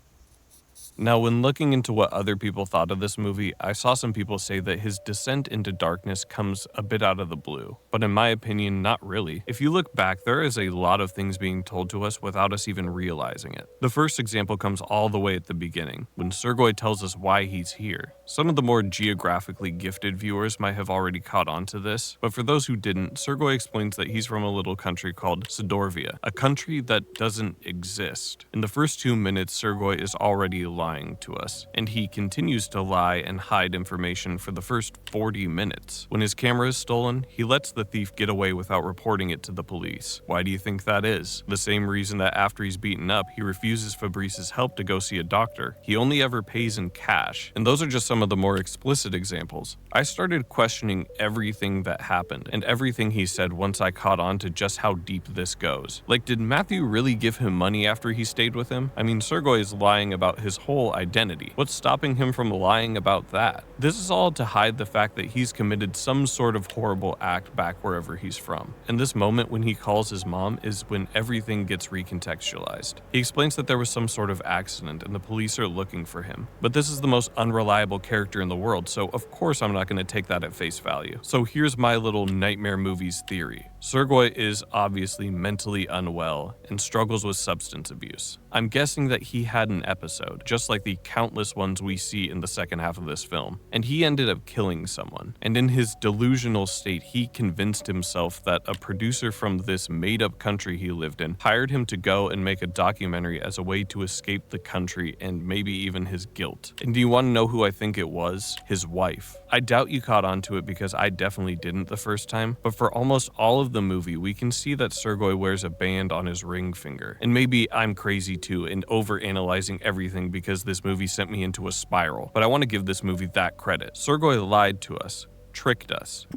Now, when looking into what other people thought of this movie, I saw some people say that his descent into darkness comes a bit out of the blue, but in my opinion, not really. If you look back, there is a lot of things being told to us without us even realizing it. The first example comes all the way at the beginning, when Sergei tells us why he's here. Some of the more geographically gifted viewers might have already caught on to this, but for those who didn't, Sergei explains that he's from a little country called Sidorvia, a country that doesn't exist. In the first 2 minutes, Sergei is already lying to us, and he continues to lie and hide information for the first 40 minutes. When his camera is stolen, he lets the thief get away without reporting it to the police. Why do you think that is? The same reason that after he's beaten up, he refuses Fabrice's help to go see a doctor. He only ever pays in cash, and those are just some of the more explicit examples. I started questioning everything that happened and everything he said once I caught on to just how deep this goes. Like, did Matthew really give him money after he stayed with him? I mean, Sergei is lying about his whole identity. What's stopping him from lying about that? This is all to hide the fact that he's committed some sort of horrible act back wherever he's from. And this moment when he calls his mom is when everything gets recontextualized. He explains that there was some sort of accident and the police are looking for him. But this is the most unreliable character in the world, so of course I'm not going to take that at face value. So here's my little nightmare movies theory. Sergei is obviously mentally unwell and struggles with substance abuse. I'm guessing that he had an episode, just like the countless ones we see in the second half of this film, and he ended up killing someone. And in his delusional state, he convinced himself that a producer from this made-up country he lived in hired him to go and make a documentary as a way to escape the country and maybe even his guilt. And do you want to know who I think it was? His wife. I doubt you caught on to it because I definitely didn't the first time, but for almost all of the movie, we can see that Sergei wears a band on his ring finger. And maybe I'm crazy too and overanalyzing everything because this movie sent me into a spiral, but I want to give this movie that credit. Sergei lied to us, tricked us.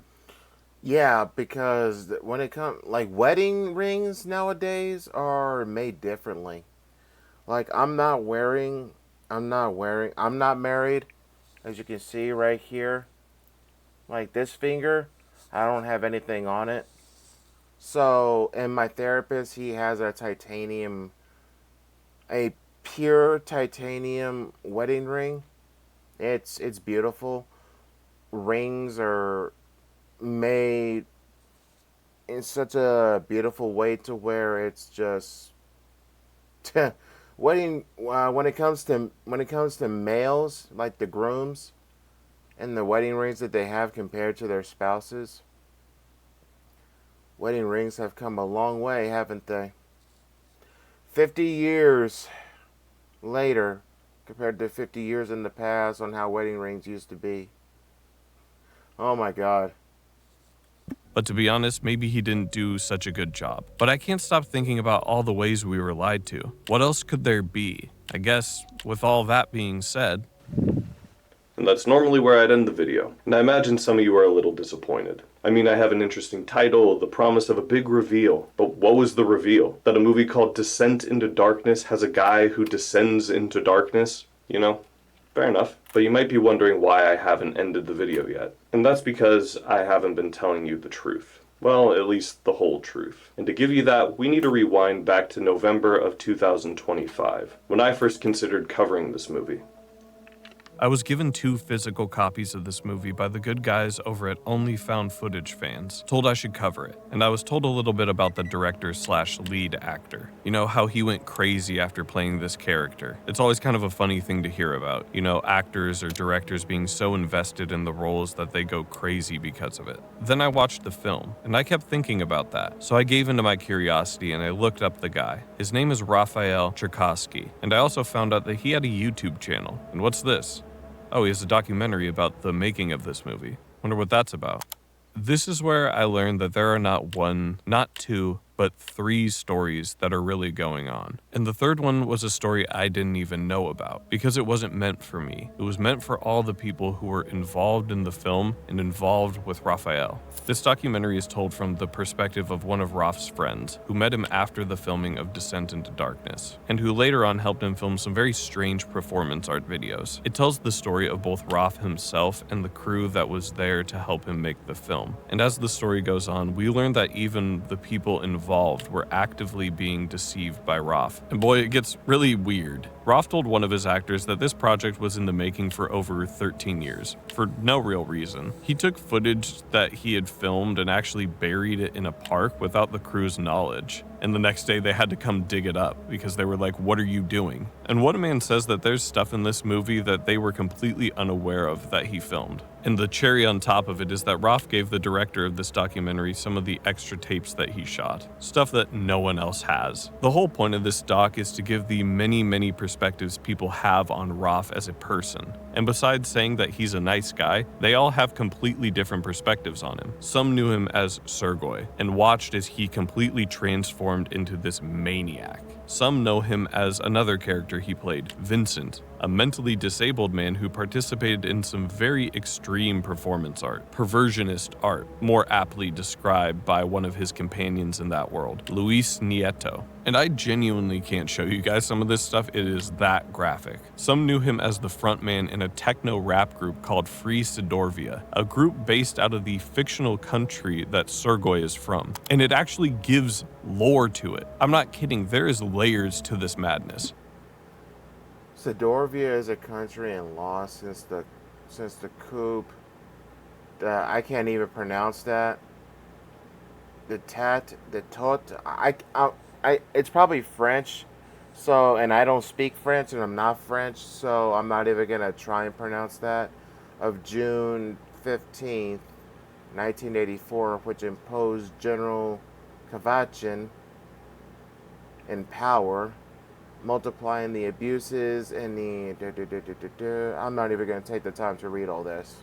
Yeah, because when it comes, like, wedding rings nowadays are made differently. Like, I'm not married, as you can see right here. Like, this finger, I don't have anything on it. So, and my therapist, he has a pure titanium wedding ring. It's beautiful. Rings are made in such a beautiful way to where it's just wedding. When it comes to males, like the grooms, and the wedding rings that they have compared to their spouses, wedding rings have come a long way, haven't they? 50 years later compared to 50 years in the past on how wedding rings used to be. Oh my God. But to be honest, maybe he didn't do such a good job. But I can't stop thinking about all the ways we were lied to. What else could there be? I guess, with all that being said... And that's normally where I'd end the video. And I imagine some of you are a little disappointed. I mean, I have an interesting title, The Promise of a Big Reveal. But what was the reveal? That a movie called Descent into Darkness has a guy who descends into darkness? You know? Fair enough. But you might be wondering why I haven't ended the video yet. And that's because I haven't been telling you the truth. Well, at least the whole truth. And to give you that, we need to rewind back to November of 2025, when I first considered covering this movie. I was given 2 physical copies of this movie by the good guys over at Only Found Footage Fans, told I should cover it, and I was told a little bit about the director/lead actor. You know, how he went crazy after playing this character. It's always kind of a funny thing to hear about, you know, actors or directors being so invested in the roles that they go crazy because of it. Then I watched the film, and I kept thinking about that, so I gave into my curiosity and I looked up the guy. His name is Raphael Cherkasky, and I also found out that he had a YouTube channel. And what's this? Oh, he has a documentary about the making of this movie. Wonder what that's about. This is where I learned that there are not 1, not 2, but 3 stories that are really going on. And the third one was a story I didn't even know about because it wasn't meant for me. It was meant for all the people who were involved in the film and involved with Raphael. This documentary is told from the perspective of one of Raf's friends who met him after the filming of Descent into Darkness, and who later on helped him film some very strange performance art videos. It tells the story of both Raf himself and the crew that was there to help him make the film. And as the story goes on, we learn that even the people involved were actively being deceived by Raf. And boy, it gets really weird. Raf told one of his actors that this project was in the making for over 13 years, for no real reason. He took footage that he had filmed and actually buried it in a park without the crew's knowledge. And the next day they had to come dig it up because they were like, "What are you doing?" And one man says that there's stuff in this movie that they were completely unaware of that he filmed. And the cherry on top of it is that Raf gave the director of this documentary some of the extra tapes that he shot, stuff that no one else has. The whole point of this doc is to give the many perspectives people have on Raf as a person. And besides saying that he's a nice guy, they all have completely different perspectives on him. Some knew him as Sergey and watched as he completely transformed into this maniac. Some know him as another character he played, Vincent, a mentally disabled man who participated in some very extreme performance art, perversionist art, more aptly described by one of his companions in that world, Luis Nieto. And I genuinely can't show you guys some of this stuff, it is that graphic. Some knew him as the frontman in a techno rap group called Free Sidorvia, a group based out of the fictional country that Sergey is from. And it actually gives lore to it. I'm not kidding, there is layers to this madness. Sidorvia is a country and lost since the coup. I can't even pronounce that. It's probably French. So, and I don't speak French and I'm not French, so I'm not even gonna try and pronounce that. Of June 15th, 1984, which imposed General Kavachin in power, multiplying the abuses and the... I'm not even going to take the time to read all this.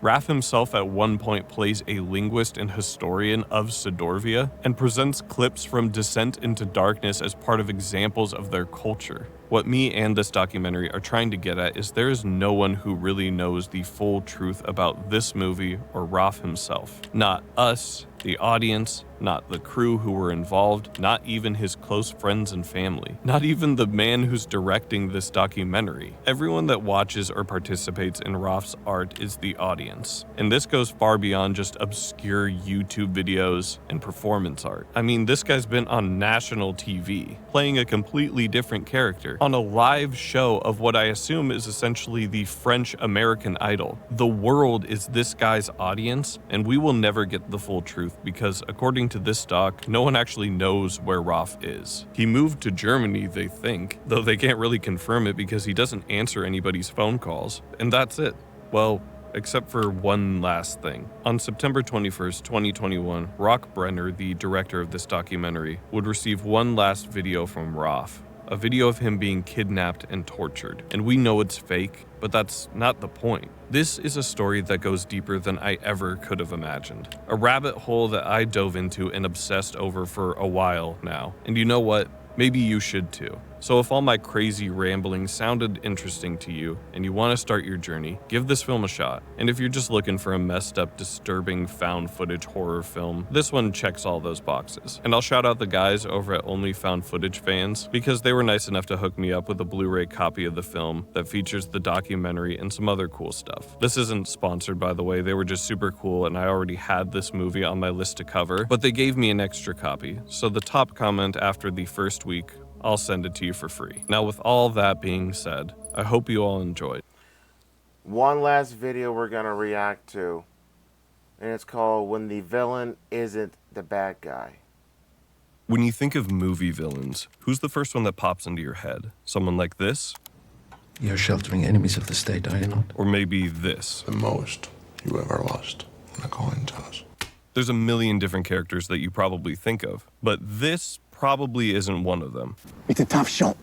Raf himself at one point plays a linguist and historian of Sidorvia and presents clips from Descent into Darkness as part of examples of their culture. What me and this documentary are trying to get at is there is no one who really knows the full truth about this movie or Raf himself. Not us, the audience, not the crew who were involved, not even his close friends and family, not even the man who's directing this documentary. Everyone that watches or participates in Raf's art is the audience. And this goes far beyond just obscure YouTube videos and performance art. I mean, this guy's been on national TV, playing a completely different character, on a live show of what I assume is essentially the French American Idol. The world is this guy's audience, and we will never get the full truth because, according to this doc, no one actually knows where Raf is. He moved to Germany, they think, though they can't really confirm it because he doesn't answer anybody's phone calls. And that's it. Well, except for one last thing. On September 21st, 2021, Rock Brenner, the director of this documentary, would receive one last video from Raf. A video of him being kidnapped and tortured. And we know it's fake, but that's not the point. This is a story that goes deeper than I ever could have imagined. A rabbit hole that I dove into and obsessed over for a while now. And you know what? Maybe you should too. So if all my crazy rambling sounded interesting to you and you want to start your journey, give this film a shot. And if you're just looking for a messed up, disturbing found footage horror film, this one checks all those boxes. And I'll shout out the guys over at Only Found Footage Fans because they were nice enough to hook me up with a Blu-ray copy of the film that features the documentary and some other cool stuff. This isn't sponsored, by the way, they were just super cool and I already had this movie on my list to cover, but they gave me an extra copy. So the top comment after the first week, I'll send it to you for free. Now, with all that being said, I hope you all enjoyed. One last video we're going to react to, and it's called When the Villain Isn't the Bad Guy. When you think of movie villains, who's the first one that pops into your head? Someone like this? You're sheltering enemies of the state, are you not? Or maybe this? The most you ever lost in a coin toss. There's a million different characters that you probably think of, but this probably isn't one of them. It's a tough shot.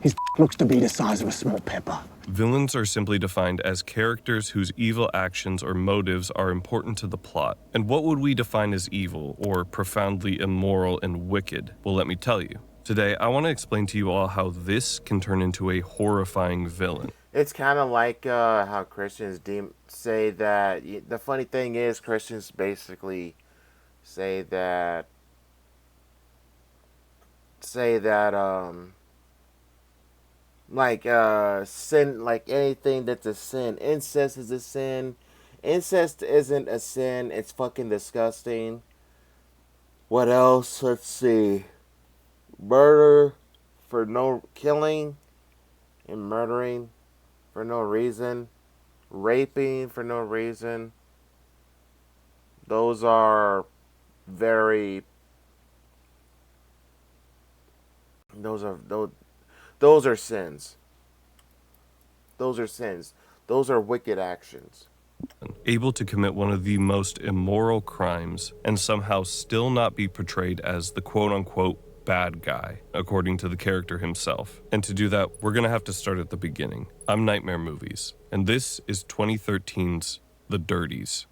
His looks to be the size of a small pepper. Villains are simply defined as characters whose evil actions or motives are important to the plot. And what would we define as evil or profoundly immoral and wicked? Well, let me tell you. Today, I want to explain to you all how this can turn into a horrifying villain. It's kind of like how Christians say that. The funny thing is, Christians basically say that sin, like anything that's a sin. Incest is a sin. Incest isn't a sin. It's fucking disgusting. What else? Let's see. Murder for no killing and murdering for no reason. Raping for no reason. Those are very those are sins. Those are sins. Those are wicked actions. Able to commit one of the most immoral crimes and somehow still not be portrayed as the quote-unquote bad guy, according to the character himself. And to do that, we're gonna have to start at the beginning. I'm Nightmare Movies, and this is 2013's The Dirties.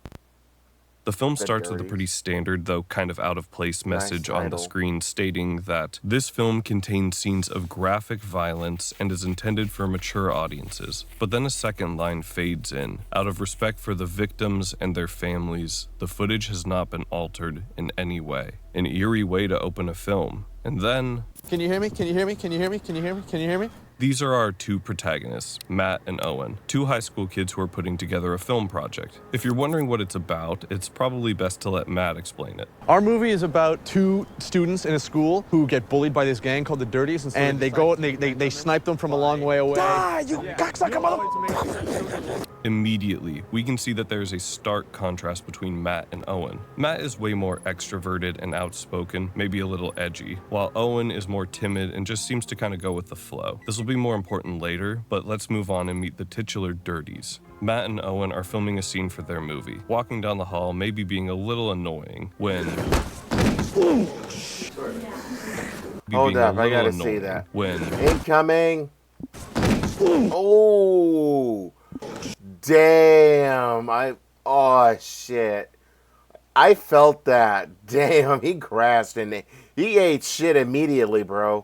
The film starts with a pretty standard, though kind of out of place message on the screen stating that this film contains scenes of graphic violence and is intended for mature audiences. But then a second line fades in. Out of respect for the victims and their families, the footage has not been altered in any way. An eerie way to open a film. And then... Can you hear me? Can you hear me? Can you hear me? Can you hear me? Can you hear me? These are our two protagonists, Matt and Owen, two high school kids who are putting together a film project. If you're wondering what it's about, it's probably best to let Matt explain it. Our movie is about two students in a school who get bullied by this gang called the Dirties, and, so and they go out and they snipe them from a long way away. Die, you cocksucker mother... Immediately, we can see that there's a stark contrast between Matt and Owen. Matt is way more extroverted and outspoken, maybe a little edgy, while Owen is more timid and just seems to kind of go with the flow. This will be more important later, but let's move on and meet the titular Dirties. Matt and Owen are filming a scene for their movie. Walking down the hall, maybe being a little annoying when... Hold up, I gotta see that. When... Incoming! Oh! Damn! Oh shit! I felt that. Damn, he crashed and he ate shit immediately, bro.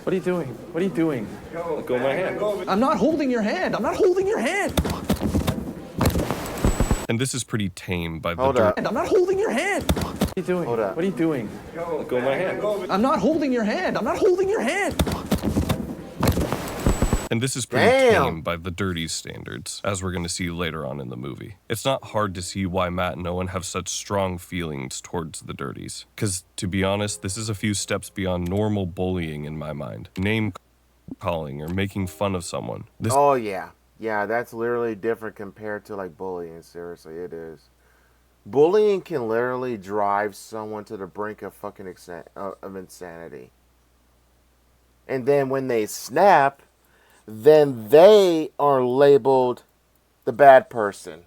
What are you doing? What are you doing? Let go of my hand. I'm not holding your hand. I'm not holding your hand. And this is pretty tame by the Hold up. I'm not holding your hand. What are you doing? Hold up. What are you doing? Let go of my hand. I'm not holding your hand. I'm not holding your hand. And this is pretty tame by the Dirties standards, as we're going to see later on in the movie. It's not hard to see why Matt and Owen have such strong feelings towards the Dirties. Because, to be honest, this is a few steps beyond normal bullying in my mind. Name calling or making fun of someone. Oh, yeah. Yeah, that's literally different compared to, like, bullying. Seriously, it is. Bullying can literally drive someone to the brink of fucking of insanity. And then when they snap... then they are labeled the bad person.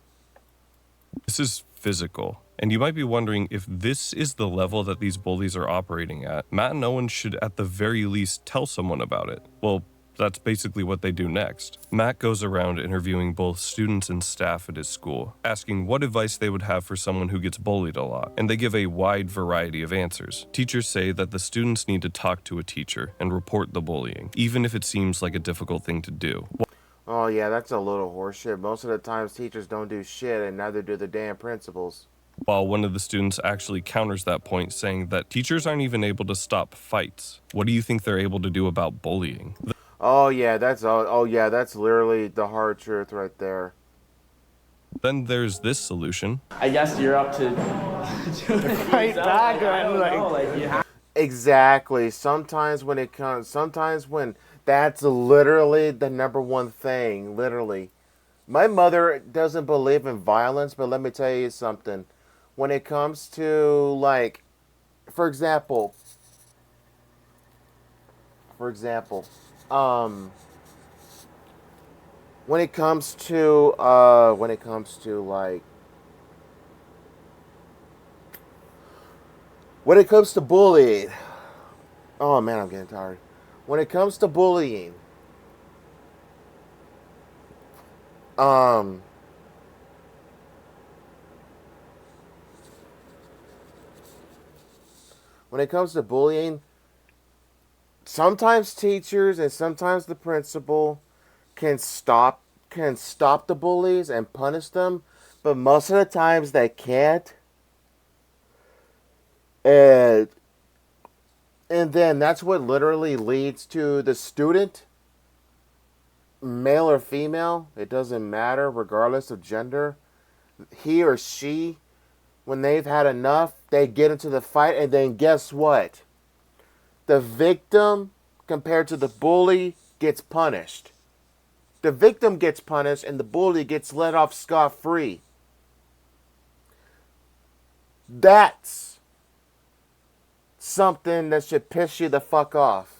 This is physical. And you might be wondering if this is the level that these bullies are operating at. Matt and Owen should at the very least tell someone about it. Well, that's basically what they do next. Matt goes around interviewing both students and staff at his school, asking what advice they would have for someone who gets bullied a lot, and they give a wide variety of answers. Teachers say that the students need to talk to a teacher and report the bullying, even if it seems like a difficult thing to do. Oh yeah, that's a little horseshit. Most of the times teachers don't do shit, and neither do the damn principals. While one of the students actually counters that point, saying that teachers aren't even able to stop fights. What do you think they're able to do about bullying? Oh yeah, that's literally the hard truth right there. Then there's this solution. I guess you're up to Fight back, man. Exactly. Sometimes when that's literally the number one thing. Literally, my mother doesn't believe in violence, but let me tell you something. When it comes to, like, for example. When it comes to bullying, oh man, I'm getting tired. When it comes to bullying, Um, when it comes to bullying, sometimes teachers and sometimes the principal can stop the bullies and punish them, but most of the times they can't. And then that's what literally leads to the student, male or female, it doesn't matter regardless of gender. He or she, when they've had enough, they get into the fight, and then guess what? The victim compared to the bully gets punished. The victim gets punished and the bully gets let off scot-free. That's something that should piss you the fuck off.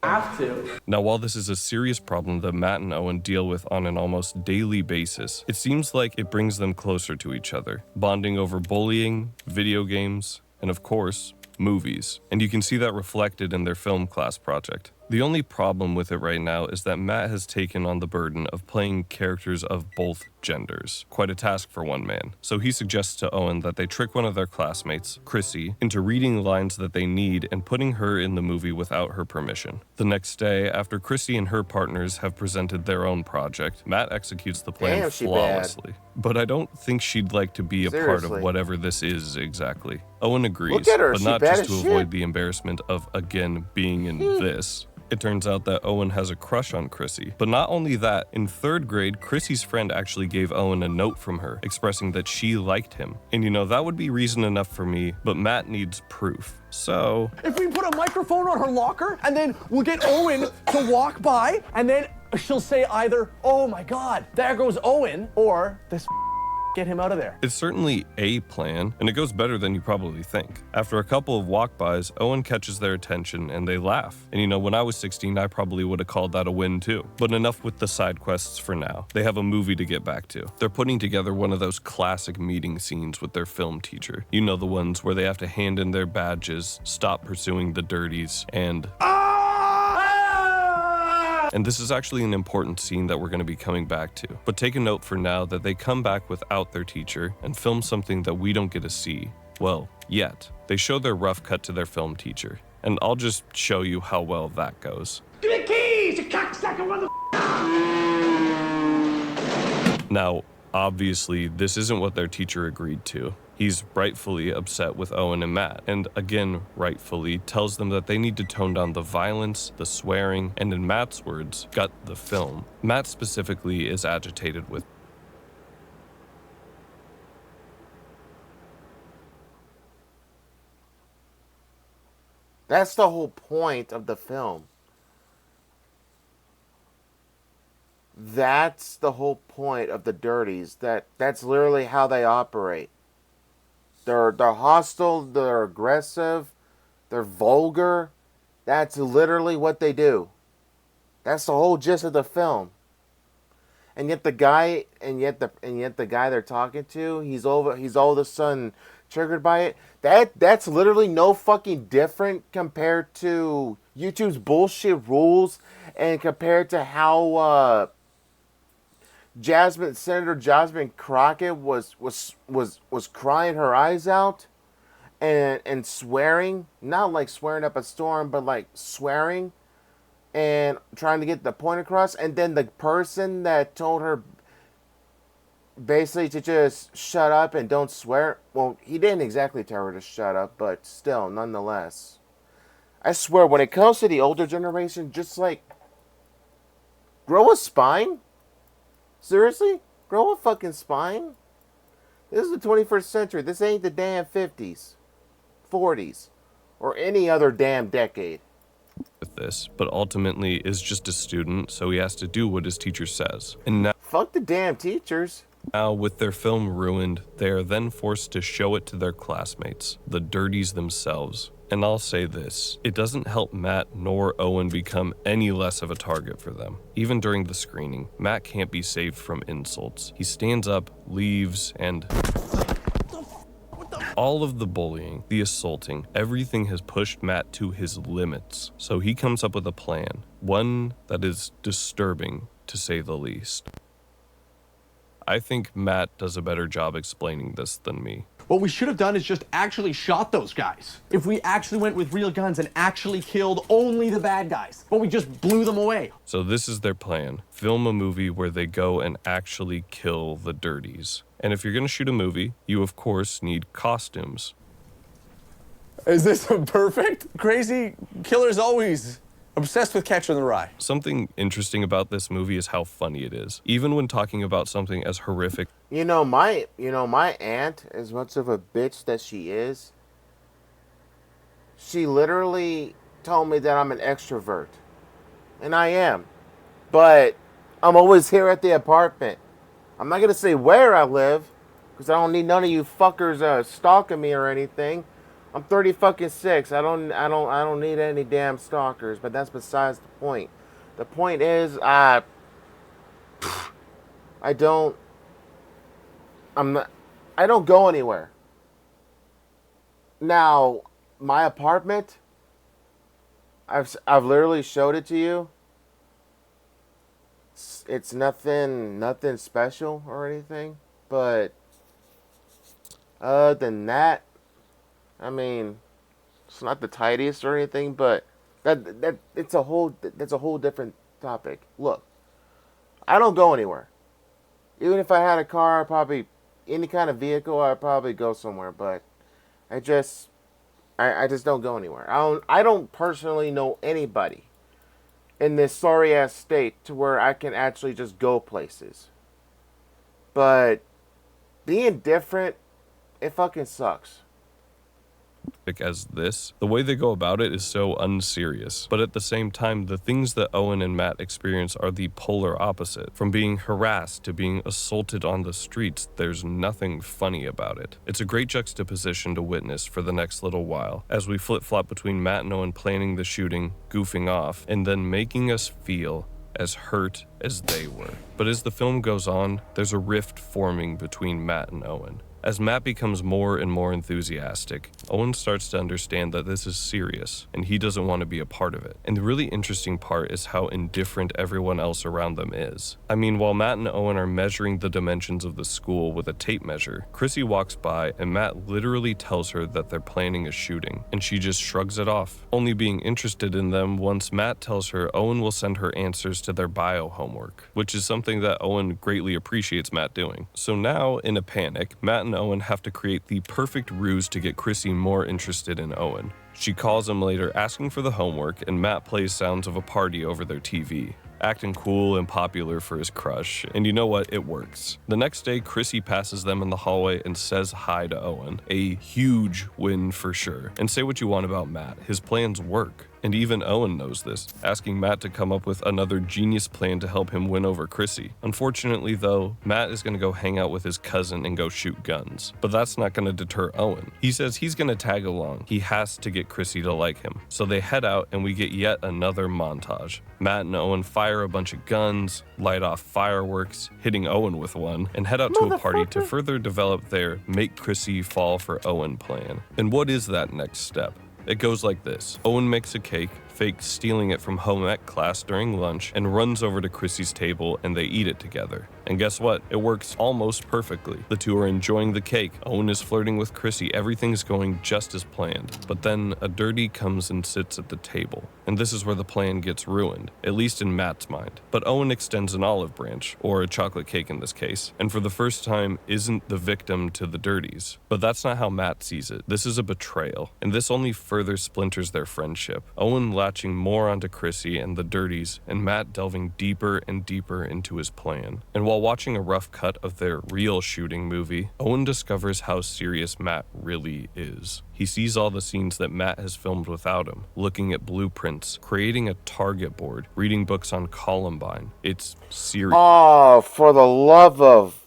Have to. Now, while this is a serious problem that Matt and Owen deal with on an almost daily basis, it seems like it brings them closer to each other, bonding over bullying, video games, and of course, movies. And you can see that reflected in their film class project. The only problem with it right now is that Matt has taken on the burden of playing characters of both genders. Quite a task for one man. So he suggests to Owen that they trick one of their classmates, Chrissy, into reading lines that they need and putting her in the movie without her permission. The next day, after Chrissy and her partners have presented their own project, Matt executes the plan Damn, she flawlessly. But I don't think she'd like to be a part Seriously. of whatever this is exactly. Owen agrees, Look at her, but she not bad just as to shit. avoid the embarrassment of again being in this. It turns out that Owen has a crush on Chrissy. But not only that, in 3rd grade, Chrissy's friend actually gave Owen a note from her expressing that she liked him. And you know, that would be reason enough for me, but Matt needs proof. So, If we put a microphone on her locker, and then we'll get Owen to walk by, and then she'll say either, "Oh my God, there goes Owen," or "This get him out of there." it's certainly a plan, and it goes better than you probably think. After a couple of walk-bys, Owen catches their attention and they laugh. And you know, when I was 16, I probably would have called that a win too. But enough with the side quests for now. They have a movie to get back to. They're putting together one of those classic meeting scenes with their film teacher. You know, the ones where they have to hand in their badges, stop pursuing the dirties, and this is actually an important scene that we're going to be coming back to. But take a note for now that they come back without their teacher and film something that we don't get to see. Well, yet. They show their rough cut to their film teacher. And I'll just show you how well that goes. Give me keys, you cocksucker mother. Now, obviously, this isn't what their teacher agreed to. He's rightfully upset with Owen and Matt, and again, rightfully, tells them that they need to tone down the violence, the swearing, and in Matt's words, gut the film. Matt specifically is agitated with That's the whole point of the film. That's the whole point of the Dirties. That's literally how they operate. They're hostile, they're aggressive, they're vulgar. That's literally what they do. That's the whole gist of the film. And yet the guy they're talking to, he's all of a sudden triggered by it. That's literally no fucking different compared to YouTube's bullshit rules and compared to how Senator Jasmine Crockett was crying her eyes out and swearing, not like swearing up a storm, but like swearing and trying to get the point across. And then the person that told her basically to just shut up and don't swear, well, he didn't exactly tell her to shut up, but still, nonetheless. I swear, when it comes to the older generation, just like, grow a spine? Seriously? Grow a fucking spine? This is the 21st century. This ain't the damn 50s, 40s, or any other damn decade. with this, but ultimately is just a student, so he has to do what his teacher says. And now, fuck the damn teachers. Now, with their film ruined, they are then forced to show it to their classmates, the dirties themselves. And I'll say this, it doesn't help Matt nor Owen become any less of a target for them. Even during the screening, Matt can't be saved from insults. He stands up, leaves, and all of the bullying, the assaulting, everything has pushed Matt to his limits. So he comes up with a plan, one that is disturbing, to say the least. I think Matt does a better job explaining this than me. What we should have done is just actually shot those guys. If we actually went with real guns and actually killed only the bad guys, but we just blew them away. So this is their plan. Film a movie where they go and actually kill the dirties. And if you're gonna shoot a movie, you of course need costumes. Is this perfect? Crazy killer's always obsessed with Catcher in the Rye. Something interesting about this movie is how funny it is. Even when talking about something as horrific. My aunt, as much of a bitch that she is, she literally told me that I'm an extrovert. And I am. But I'm always here at the apartment. I'm not going to say where I live, because I don't need none of you fuckers stalking me or anything. I'm 36. I don't need any damn stalkers, but that's besides the point. The point is I don't go anywhere. Now, my apartment, I've literally showed it to you. It's nothing special or anything, but other than that, I mean, it's not the tidiest or anything, but that's a whole different topic. Look, I don't go anywhere. Even if I had a car, any kind of vehicle, I'd probably go somewhere, but I just don't go anywhere. I don't personally know anybody in this sorry ass state to where I can actually just go places. But being different, it fucking sucks. As this, the way they go about it is so unserious. But at the same time, the things that Owen and Matt experience are the polar opposite. From being harassed to being assaulted on the streets, there's nothing funny about it. It's a great juxtaposition to witness for the next little while, as we flip-flop between Matt and Owen planning the shooting, goofing off, and then making us feel as hurt as they were. But as the film goes on, there's a rift forming between Matt and Owen. As Matt becomes more and more enthusiastic, Owen starts to understand that this is serious, and he doesn't want to be a part of it. And the really interesting part is how indifferent everyone else around them is. I mean, while Matt and Owen are measuring the dimensions of the school with a tape measure, Chrissy walks by and Matt literally tells her that they're planning a shooting, and she just shrugs it off, only being interested in them once Matt tells her Owen will send her answers to their bio homework, which is something that Owen greatly appreciates Matt doing. So now, in a panic, Matt and Owen have to create the perfect ruse to get Chrissy more interested in Owen. She calls him later asking for the homework, and Matt plays sounds of a party over their TV, acting cool and popular for his crush, and you know what? It works. The next day, Chrissy passes them in the hallway and says hi to Owen. A huge win for sure. And say what you want about Matt, his plans work. And even Owen knows this, asking Matt to come up with another genius plan to help him win over Chrissy. Unfortunately though, Matt is going to go hang out with his cousin and go shoot guns. But that's not going to deter Owen. He says he's going to tag along. He has to get Chrissy to like him. So they head out and we get yet another montage. Matt and Owen fire a bunch of guns, light off fireworks, hitting Owen with one, and head out to a party to further develop their make Chrissy fall for Owen plan. And what is that next step? It goes like this. Owen makes a cake, fakes stealing it from home ec class during lunch, and runs over to Chrissy's table and they eat it together. And guess what? It works almost perfectly. The two are enjoying the cake. Owen is flirting with Chrissy. Everything's going just as planned. But then a dirty comes and sits at the table. And this is where the plan gets ruined, at least in Matt's mind. But Owen extends an olive branch, or a chocolate cake in this case, and for the first time isn't the victim to the dirties. But that's not how Matt sees it. This is a betrayal, and this only further splinters their friendship. Owen latching more onto Chrissy and the dirties, and Matt delving deeper and deeper into his plan. And while watching a rough cut of their real shooting movie, Owen discovers how serious Matt really is. He sees all the scenes that Matt has filmed without him, looking at blueprints, creating a target board, reading books on Columbine. It's serious. Oh, for the love of...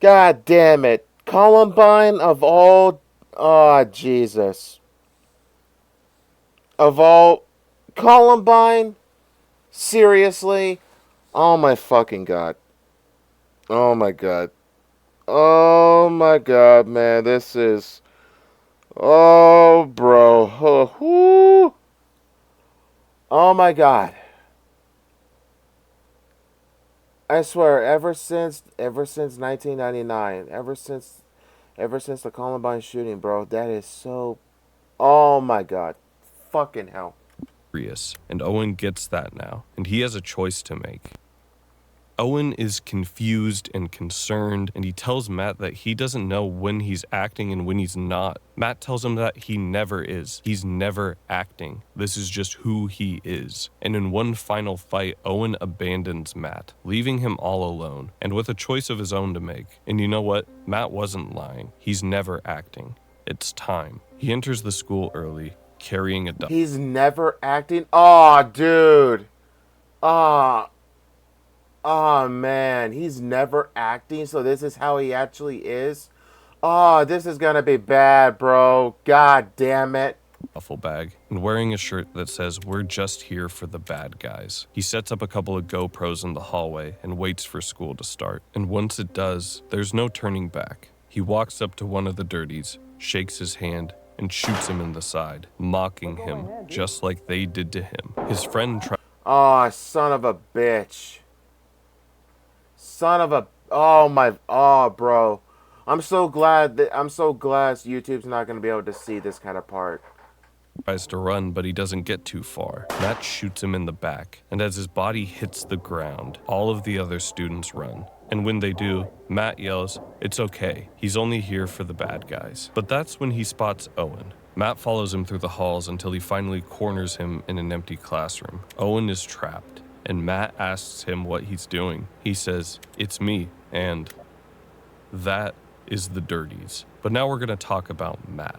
God damn it. Columbine of all... Oh, Jesus. Of all... Columbine? Seriously? Oh my fucking God. Oh my God. Oh my God, man. This is... Oh, bro. Oh, whoo. Oh my God. I swear, ever since 1999, ever since the Columbine shooting, bro, that is so. Oh my God, fucking hell. And Owen gets that now, and he has a choice to make. Owen is confused and concerned, and he tells Matt that he doesn't know when he's acting and when he's not. Matt tells him that he never is. He's never acting. This is just who he is. And in one final fight, Owen abandons Matt, leaving him all alone, and with a choice of his own to make. And you know what? Matt wasn't lying. He's never acting. It's time. He enters the school early, carrying a dog. He's never acting? Oh, dude. Oh, man. He's never acting, so this is how he actually is? Oh, this is gonna be bad, bro. God damn it. Duffel bag and wearing a shirt that says, "We're just here for the bad guys." He sets up a couple of GoPros in the hallway and waits for school to start. And once it does, there's no turning back. He walks up to one of the dirties, shakes his hand, and shoots him in the side, mocking him just like they did to him. His friend tries. Oh, son of a bitch. Son of a. Oh, my. Oh, bro. I'm so glad YouTube's not going to be able to see this kind of part. Tries to run, but he doesn't get too far. Matt shoots him in the back, and as his body hits the ground, all of the other students run. And when they do, Matt yells, "It's okay, he's only here for the bad guys." But that's when he spots Owen. Matt follows him through the halls until he finally corners him in an empty classroom. Owen is trapped, and Matt asks him what he's doing. He says, "It's me," and that is the dirties. But now we're going to talk about Matt.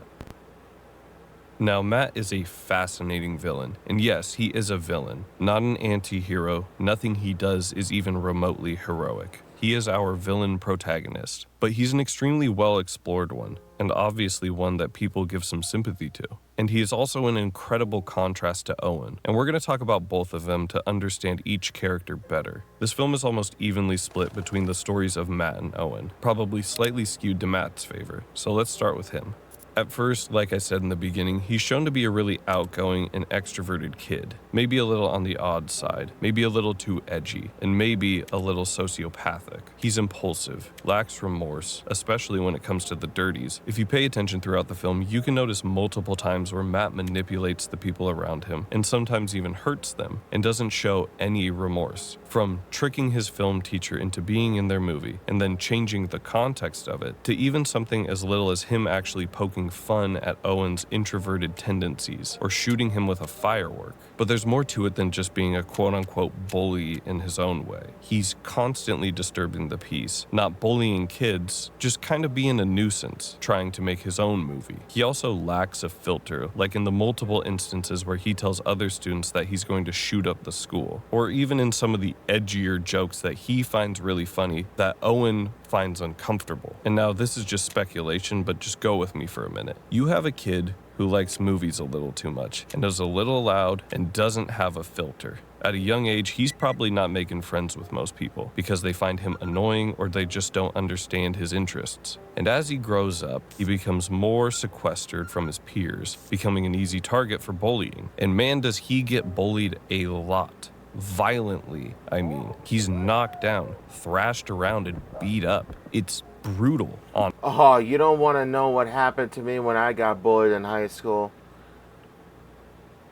Now, Matt is a fascinating villain, and yes, he is a villain, not an anti-hero. Nothing he does is even remotely heroic. He is our villain protagonist, but he's an extremely well-explored one, and obviously one that people give some sympathy to. And he is also an incredible contrast to Owen, and we're going to talk about both of them to understand each character better. This film is almost evenly split between the stories of Matt and Owen, probably slightly skewed to Matt's favor, so let's start with him. At first, like I said in the beginning, he's shown to be a really outgoing and extroverted kid. Maybe a little on the odd side, maybe a little too edgy, and maybe a little sociopathic. He's impulsive, lacks remorse, especially when it comes to the dirties. If you pay attention throughout the film, you can notice multiple times where Matt manipulates the people around him, and sometimes even hurts them, and doesn't show any remorse. From tricking his film teacher into being in their movie, and then changing the context of it, to even something as little as him actually poking fun at Owen's introverted tendencies or shooting him with a firework. But there's more to it than just being a quote-unquote bully in his own way. He's constantly disturbing the peace, not bullying kids, just kind of being a nuisance, trying to make his own movie. He also lacks a filter, like in the multiple instances where he tells other students that he's going to shoot up the school, or even in some of the edgier jokes that he finds really funny that Owen finds uncomfortable. And now this is just speculation, but just go with me for a minute. You have a kid who likes movies a little too much and is a little loud and doesn't have a filter. At a young age, he's probably not making friends with most people because they find him annoying or they just don't understand his interests. And as he grows up, he becomes more sequestered from his peers, becoming an easy target for bullying. And man, does he get bullied a lot. Violently, I mean. He's knocked down, thrashed around, and beat up. It's brutal. Oh, you don't want to know what happened to me when I got bullied in high school.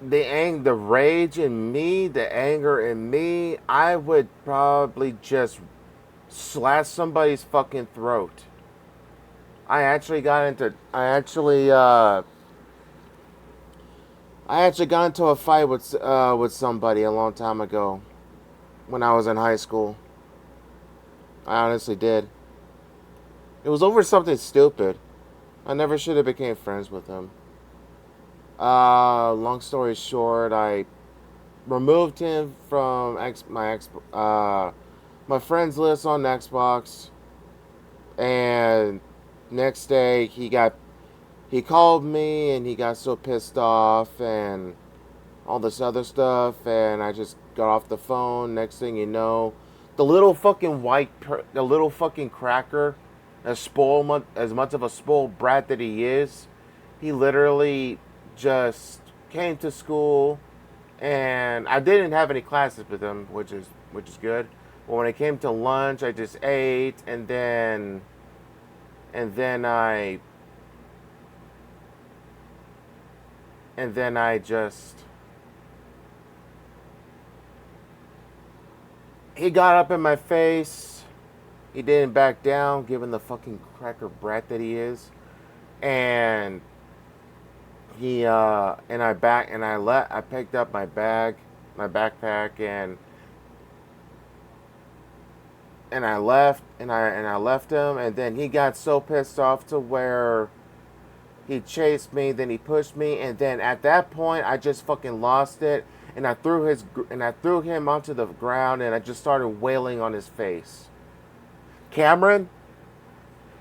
The rage in me, the anger in me, I would probably just slash somebody's fucking throat. I actually got into a fight with somebody a long time ago when I was in high school. I honestly did. It was over something stupid. I never should have became friends with him. Long story short, I removed him from my friends list on Xbox, and next day he called me and he got so pissed off and all this other stuff, and I just got off the phone. Next thing you know, the little fucking cracker, as much of a spoiled brat that he is, he literally just came to school, and I didn't have any classes with him, which is good. Well, when it came to lunch, I just ate, and then I just he got up in my face. He didn't back down, given the fucking cracker brat that he is. And I picked up my bag, my backpack, and I left, and I left him, and then he got so pissed off to where he chased me, then he pushed me, and then at that point I just fucking lost it, and I threw him onto the ground, and I just started wailing on his face. Cameron,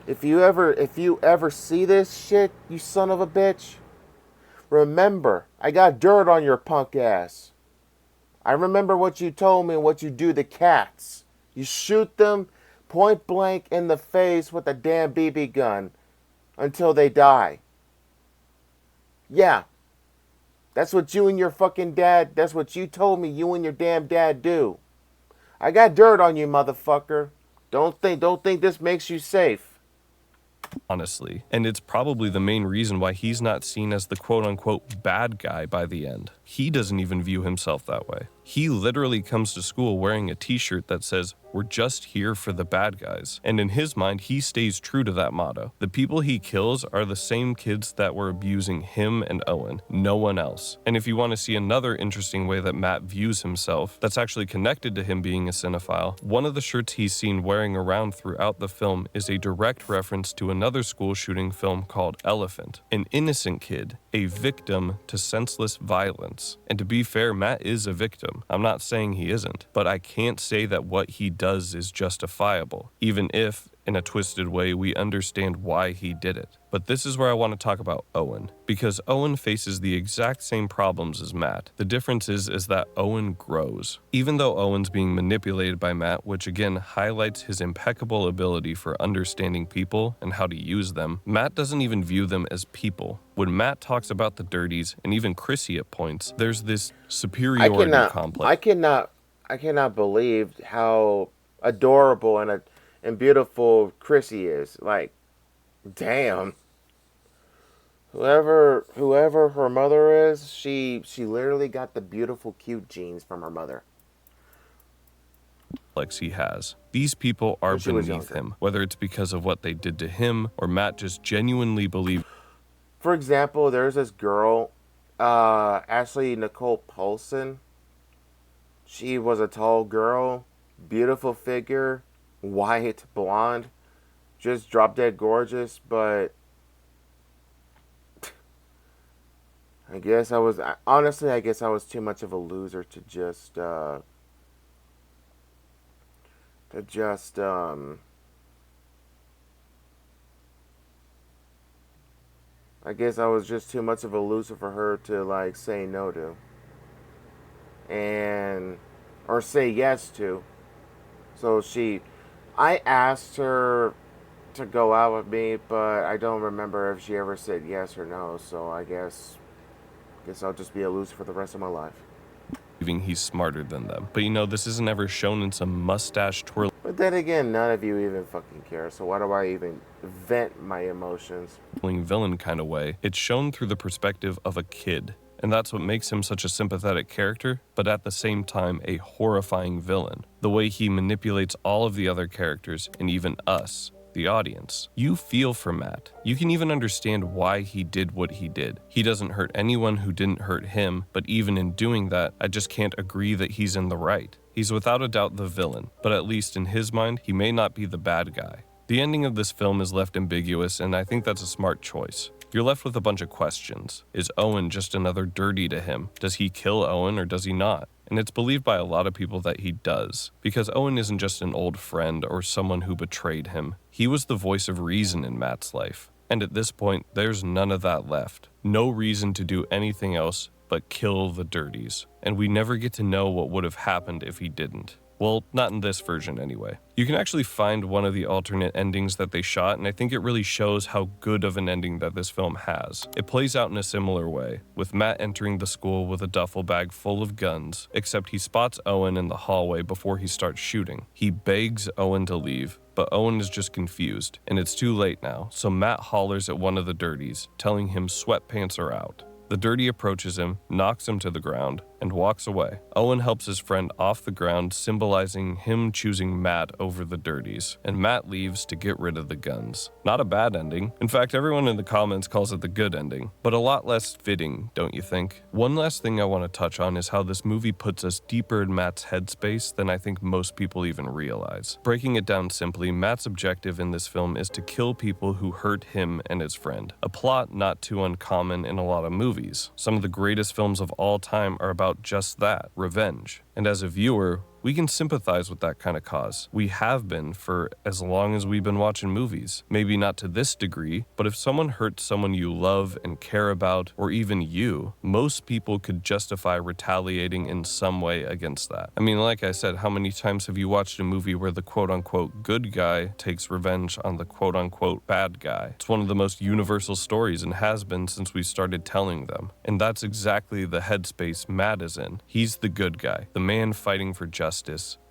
if you ever see this shit, you son of a bitch, remember, I got dirt on your punk ass. I remember what you told me and what you do to cats. You shoot them point blank in the face with a damn BB gun until they die. Yeah. That's what you and your fucking dad, that's what you told me you and your damn dad do. I got dirt on you, motherfucker. Don't think this makes you safe. Honestly, and it's probably the main reason why he's not seen as the quote-unquote bad guy by the end. He doesn't even view himself that way. He literally comes to school wearing a t-shirt that says, "We're just here for the bad guys." And in his mind, he stays true to that motto. The people he kills are the same kids that were abusing him and Owen, no one else. And if you want to see another interesting way that Matt views himself, that's actually connected to him being a cinephile, one of the shirts he's seen wearing around throughout the film is a direct reference to another school shooting film called Elephant. An innocent kid, a victim to senseless violence. And to be fair, Matt is a victim. I'm not saying he isn't, but I can't say that what he does is justifiable, even if, in a twisted way, we understand why he did it. But this is where I want to talk about Owen, because Owen faces the exact same problems as Matt. The difference is that Owen grows. Even though Owen's being manipulated by Matt, which again highlights his impeccable ability for understanding people and how to use them, Matt doesn't even view them as people. When Matt talks about the dirties, and even Chrissy at points, there's this superiority complex. I cannot believe how adorable and beautiful Chrissy is. Like, damn. Whoever her mother is, she literally got the beautiful, cute genes from her mother. He has. These people are beneath him, whether it's because of what they did to him or Matt just genuinely believes. For example, there's this girl, Ashley Nicole Paulson. She was a tall girl, beautiful figure, white, blonde, just drop dead gorgeous, but I guess I was too much of a loser to just I guess I was just too much of a loser for her to like say no to. Or say yes to. So I asked her to go out with me, but I don't remember if she ever said yes or no, so I guess I'll just be a loser for the rest of my life. He's smarter than them. But this isn't ever shown in some mustache twirl. But then again, none of you even fucking care, so why do I even vent my emotions? Villain kind of way. It's shown through the perspective of a kid. And that's what makes him such a sympathetic character, but at the same time a horrifying villain. The way he manipulates all of the other characters, and even us, the audience. You feel for Matt. You can even understand why he did what he did. He doesn't hurt anyone who didn't hurt him, but even in doing that, I just can't agree that he's in the right. He's without a doubt the villain, but at least in his mind, he may not be the bad guy. The ending of this film is left ambiguous, and I think that's a smart choice. You're left with a bunch of questions. Is Owen just another dirty to him? Does he kill Owen or does he not? And it's believed by a lot of people that he does, because Owen isn't just an old friend or someone who betrayed him. He was the voice of reason in Matt's life. And at this point, there's none of that left. No reason to do anything else but kill the dirties. And we never get to know what would have happened if he didn't. Well, not in this version anyway. You can actually find one of the alternate endings that they shot, and I think it really shows how good of an ending that this film has. It plays out in a similar way, with Matt entering the school with a duffel bag full of guns, except he spots Owen in the hallway before he starts shooting. He begs Owen to leave, but Owen is just confused, and it's too late now, so Matt hollers at one of the dirties, telling him sweatpants are out. The dirty approaches him, knocks him to the ground, and walks away. Owen helps his friend off the ground, symbolizing him choosing Matt over the dirties, and Matt leaves to get rid of the guns. Not a bad ending. In fact, everyone in the comments calls it the good ending, but a lot less fitting, don't you think? One last thing I want to touch on is how this movie puts us deeper in Matt's headspace than I think most people even realize. Breaking it down simply, Matt's objective in this film is to kill people who hurt him and his friend. A plot not too uncommon in a lot of movies. Some of the greatest films of all time are about just that, revenge. And as a viewer, we can sympathize with that kind of cause. We have been for as long as we've been watching movies. Maybe not to this degree, but if someone hurts someone you love and care about, or even you, most people could justify retaliating in some way against that. I mean, like I said, how many times have you watched a movie where the quote-unquote good guy takes revenge on the quote-unquote bad guy? It's one of the most universal stories and has been since we started telling them. And that's exactly the headspace Matt is in. He's the good guy, the man fighting for justice,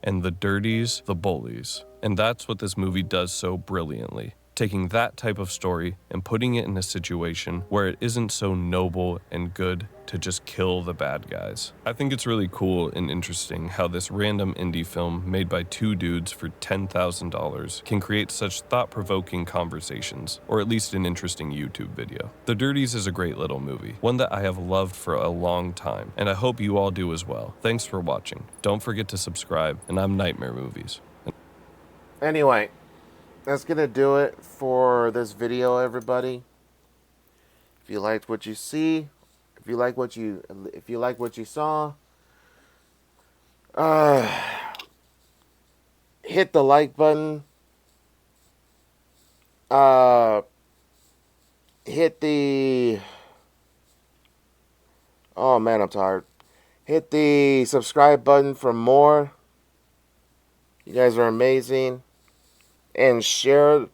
and the dirties, the bullies. And that's what this movie does so brilliantly, taking that type of story and putting it in a situation where it isn't so noble and good to just kill the bad guys. I think it's really cool and interesting how this random indie film made by two dudes for $10,000 can create such thought-provoking conversations, or at least an interesting YouTube video. The Dirties is a great little movie, one that I have loved for a long time, and I hope you all do as well. Thanks for watching. Don't forget to subscribe, and I'm Nightmare Movies. Anyway, that's gonna do it for this video, everybody. If you liked what you see, if you like what you saw, hit the like button. Hit the, oh man, I'm tired. Hit the subscribe button for more. You guys are amazing. And share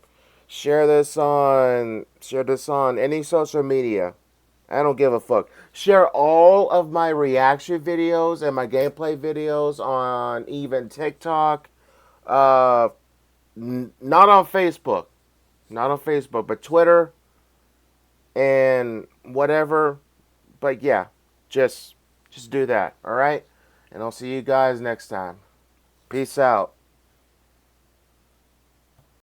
this on any social media. I don't give a fuck. Share all of my reaction videos and my gameplay videos on even TikTok. Not on Facebook. Not on Facebook, but Twitter and whatever. But yeah, just do that, all right? And I'll see you guys next time. Peace out.